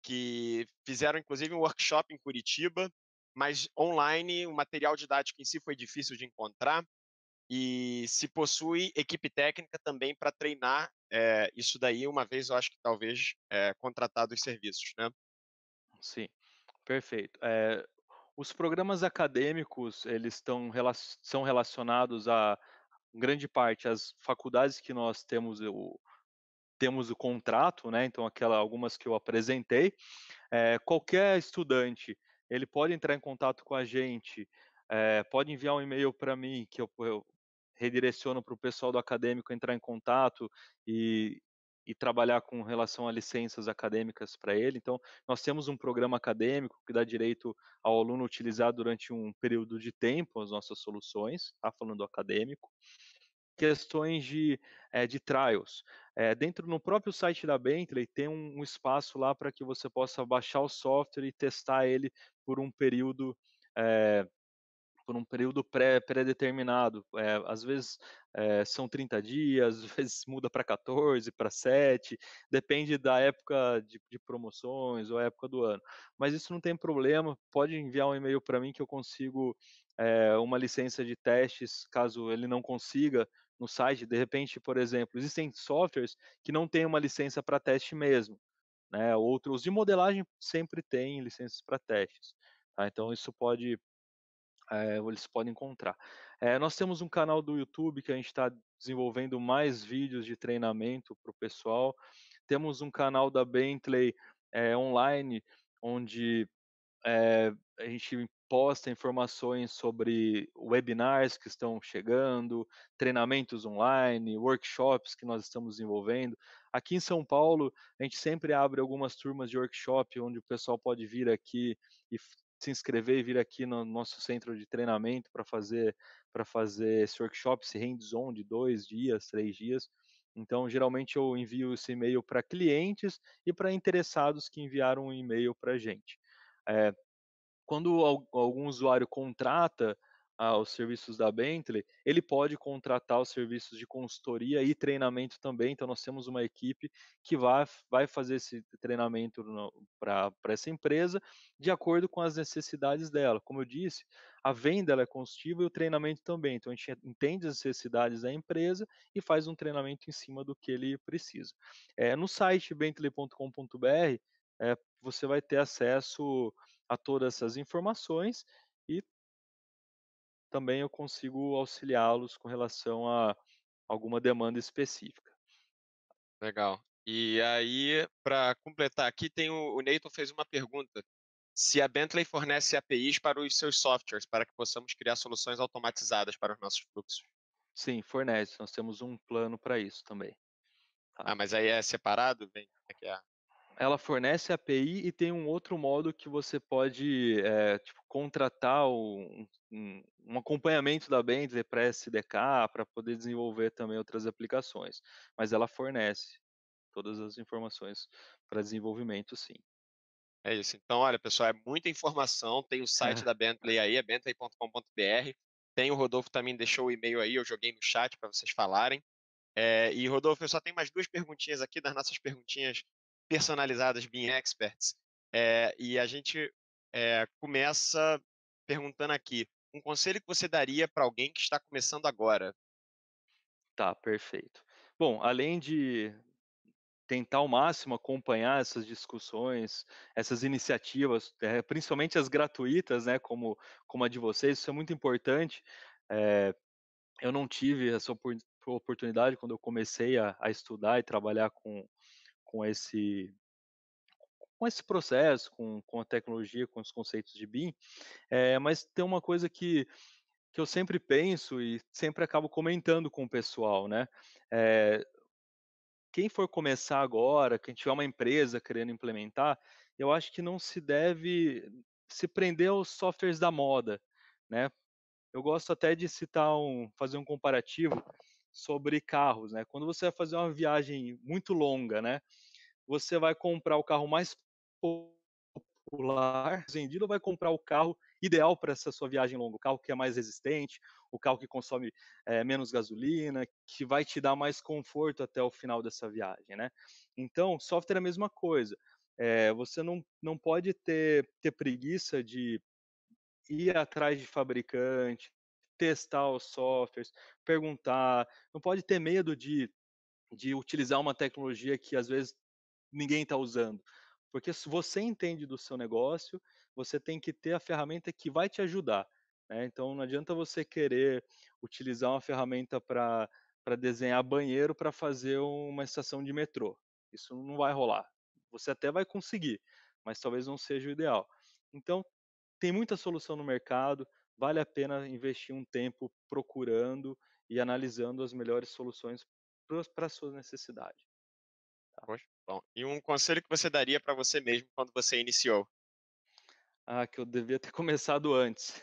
que fizeram inclusive um workshop em Curitiba, mas online o material didático em si foi difícil de encontrar, e se possui equipe técnica também para treinar isso daí, uma vez eu acho que talvez contratado os serviços, né? Sim, perfeito. Os programas acadêmicos, eles são relacionados a grande parte às faculdades que nós temos o contrato, né, então algumas que eu apresentei. Qualquer estudante, ele pode entrar em contato com a gente, pode enviar um e-mail para mim que eu redireciono para o pessoal do acadêmico entrar em contato e e trabalhar com relação a licenças acadêmicas para ele. Então, nós temos um programa acadêmico que dá direito ao aluno utilizar durante um período de tempo as nossas soluções, tá, falando do acadêmico. Questões de trials. Dentro no próprio site da Bentley tem um espaço lá para que você possa baixar o software e testar ele por um período por um período pré-determinado. Às vezes, são 30 dias, às vezes muda para 14, para 7, depende da época de promoções ou época do ano. Mas isso não tem problema, pode enviar um e-mail para mim que eu consigo, uma licença de testes, caso ele não consiga no site. De repente, por exemplo, existem softwares que não têm uma licença para teste mesmo, né, outros de modelagem sempre têm licenças para testes, tá, então isso pode eles podem encontrar. Nós temos um canal do YouTube que a gente está desenvolvendo mais vídeos de treinamento para o pessoal. Temos um canal da Bentley, online, onde a gente posta informações sobre webinars que estão chegando, treinamentos online, workshops que nós estamos desenvolvendo. Aqui em São Paulo, a gente sempre abre algumas turmas de workshop, onde o pessoal pode vir aqui e se inscrever e vir aqui no nosso centro de treinamento para fazer esse workshop, esse hands-on de 2 dias, 3 dias. Então, geralmente eu envio esse e-mail para clientes e para interessados que enviaram um e-mail para a gente. Eh, Quando algum usuário contrata, os serviços da Bentley, ele pode contratar os serviços de consultoria e treinamento também. Então nós temos uma equipe que vai fazer esse treinamento para essa empresa, de acordo com as necessidades dela. Como eu disse, a venda ela é consultiva e o treinamento também. Então a gente entende as necessidades da empresa e faz um treinamento em cima do que ele precisa. No site bentley.com.br, você vai ter acesso a todas essas informações e também eu consigo auxiliá-los com relação a alguma demanda específica. Legal. E aí, para completar aqui, tem o Neyton fez uma pergunta: se a Bentley fornece APIs para os seus softwares, para que possamos criar soluções automatizadas para os nossos fluxos. Sim, fornece, nós temos um plano para isso também, tá. Ah, mas aí é separado? Vem, como é que é? Ela fornece API e tem um outro modo que você pode, tipo, contratar um acompanhamento da Bentley para SDK, para poder desenvolver também outras aplicações, mas ela fornece todas as informações para desenvolvimento, sim. É isso. Então, olha, pessoal, é muita informação. Tem o site da Bentley aí, é bentley.com.br. Tem o Rodolfo também deixou o e-mail aí, eu joguei no chat para vocês falarem. E Rodolfo, eu só tenho mais duas perguntinhas aqui das nossas perguntinhas personalizadas Being Experts. E a gente começa perguntando aqui, um conselho que você daria para alguém que está começando agora? Tá, perfeito. Bom, além de tentar ao máximo acompanhar essas discussões, essas iniciativas, principalmente as gratuitas, né, como a de vocês, isso é muito importante. Eh, eu não tive essa oportunidade quando eu comecei a estudar e trabalhar com esse com esse processo, com a tecnologia, com os conceitos de BIM, mas tem uma coisa que eu sempre penso e sempre acabo comentando com o pessoal, né, eh quem for começar agora, quem tiver uma empresa querendo implementar, eu acho que não se deve se prender aos softwares da moda, né. Eu gosto até de fazer um comparativo sobre carros, né. Quando você vai fazer uma viagem muito longa, né, você vai comprar o carro mais popular vendido ou vai comprar o carro ideal para essa sua viagem longa? O carro que é mais resistente, o carro que consome, menos gasolina, que vai te dar mais conforto até o final dessa viagem, né. Então, software é a mesma coisa. Você não pode ter preguiça de ir atrás de fabricante, testar os softwares, perguntar, não pode ter medo de utilizar uma tecnologia que às vezes ninguém está usando. Porque se você entende do seu negócio, você tem que ter a ferramenta que vai te ajudar, né. Então não adianta você querer utilizar uma ferramenta para desenhar banheiro para fazer uma estação de metrô. Isso não vai rolar. Você até vai conseguir, mas talvez não seja o ideal. Então, tem muita solução no mercado, vale a pena investir um tempo procurando e analisando as melhores soluções para a sua necessidade. Poxa, bom. E um conselho que você daria para você mesmo quando você iniciou? Que eu devia ter começado antes.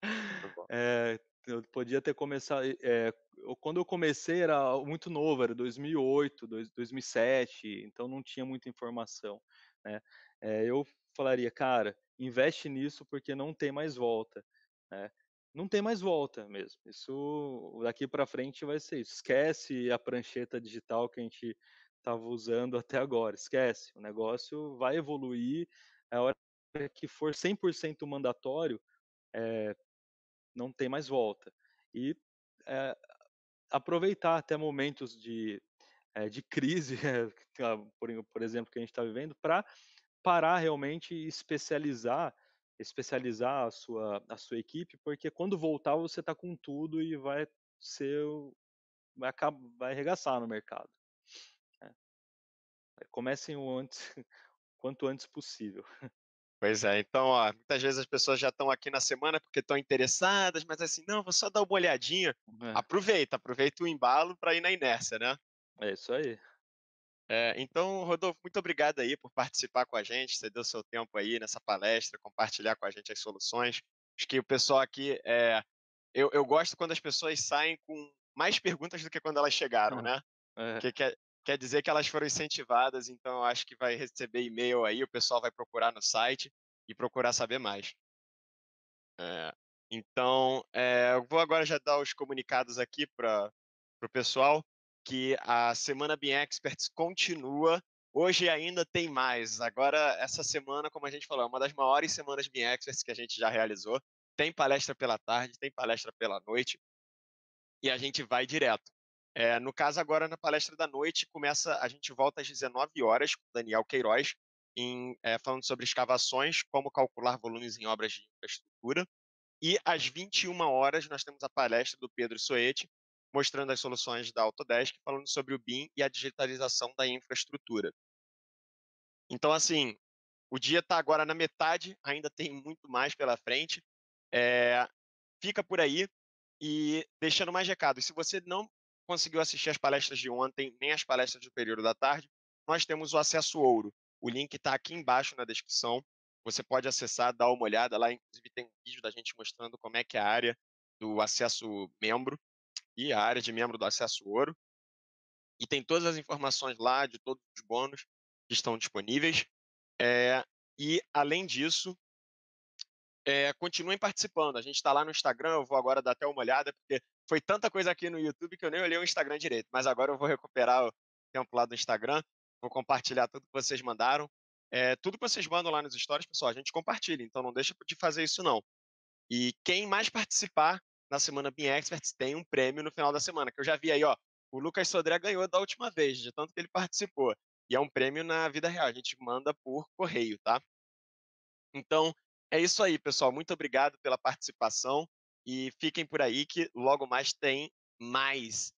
Muito bom. Eu podia ter começado, quando eu comecei era muito novo, era 2008, 2007, então não tinha muita informação, né. Eu falaria: "Cara, investe nisso porque não tem mais volta", né. Não tem mais volta mesmo, isso daqui para frente vai ser isso. Esquece a prancheta digital que a gente estava usando até agora, esquece, o negócio vai evoluir, a hora que for 100% mandatório, não tem mais volta. E, eh, aproveitar até momentos de crise, por exemplo, que a gente está vivendo, para parar realmente e especializar a sua equipe, porque quando voltar você está com tudo e ser o vai arregaçar no mercado, né. Comecem o antes quanto antes possível. Pois é, então, ó, muitas vezes as pessoas já estão aqui na semana porque estão interessadas, mas assim: "Não, vou só dar uma olhadinha". É, Aproveita o embalo para ir na inércia, né. é isso aí. Então, Rodolfo, muito obrigado aí por participar com a gente, ceder o seu tempo aí nessa palestra, compartilhar com a gente as soluções. Acho que o pessoal aqui, eu gosto quando as pessoas saem com mais perguntas do que quando elas chegaram, né, É, que quer dizer que elas foram incentivadas, então eu acho que vai receber e-mail aí, o pessoal vai procurar no site e procurar saber mais. É, então, eu vou agora já dar os comunicados aqui para o pessoal, que a Semana Bean Experts continua. Hoje ainda tem mais. Agora, essa semana, como a gente falou, é uma das maiores semanas Bean Experts que a gente já realizou. Tem palestra pela tarde, tem palestra pela noite e a gente vai direto. No caso, agora na palestra da noite, a gente volta às 19 horas com o Daniel Queiroz, falando sobre escavações, como calcular volumes em obras de infraestrutura. E às 21 horas nós temos a palestra do Pedro Soete, mostrando as soluções da Autodesk, falando sobre o BIM e a digitalização da infraestrutura. Então, assim, o dia está agora na metade, ainda tem muito mais pela frente. Eh, Fica por aí e deixando mais recados. Se você não conseguiu assistir as palestras de ontem, nem as palestras do período da tarde, nós temos o acesso ouro. O link está aqui embaixo na descrição. Você pode acessar, dar uma olhada lá. Inclusive, tem um vídeo da gente mostrando como é que é a área do acesso membro e a área de membro do acesso ouro. E tem todas as informações lá de todos os bônus que estão disponíveis. E, além disso, continuem participando. A gente está lá no Instagram, eu vou agora dar até uma olhada, porque foi tanta coisa aqui no YouTube que eu nem olhei o Instagram direito. Mas agora eu vou recuperar o tempo lá do Instagram, vou compartilhar tudo que vocês mandaram. Tudo que vocês mandam lá nos stories, pessoal, a gente compartilha, então não deixa de fazer isso não. E quem mais participar na Semana Bean Experts tem um prêmio no final da semana, que eu já vi aí, ó, o Lucas Sodré ganhou da última vez, de tanto que ele participou. E é um prêmio na vida real, a gente manda por correio, tá? Então, é isso aí, pessoal. Muito obrigado pela participação e fiquem por aí que logo mais tem mais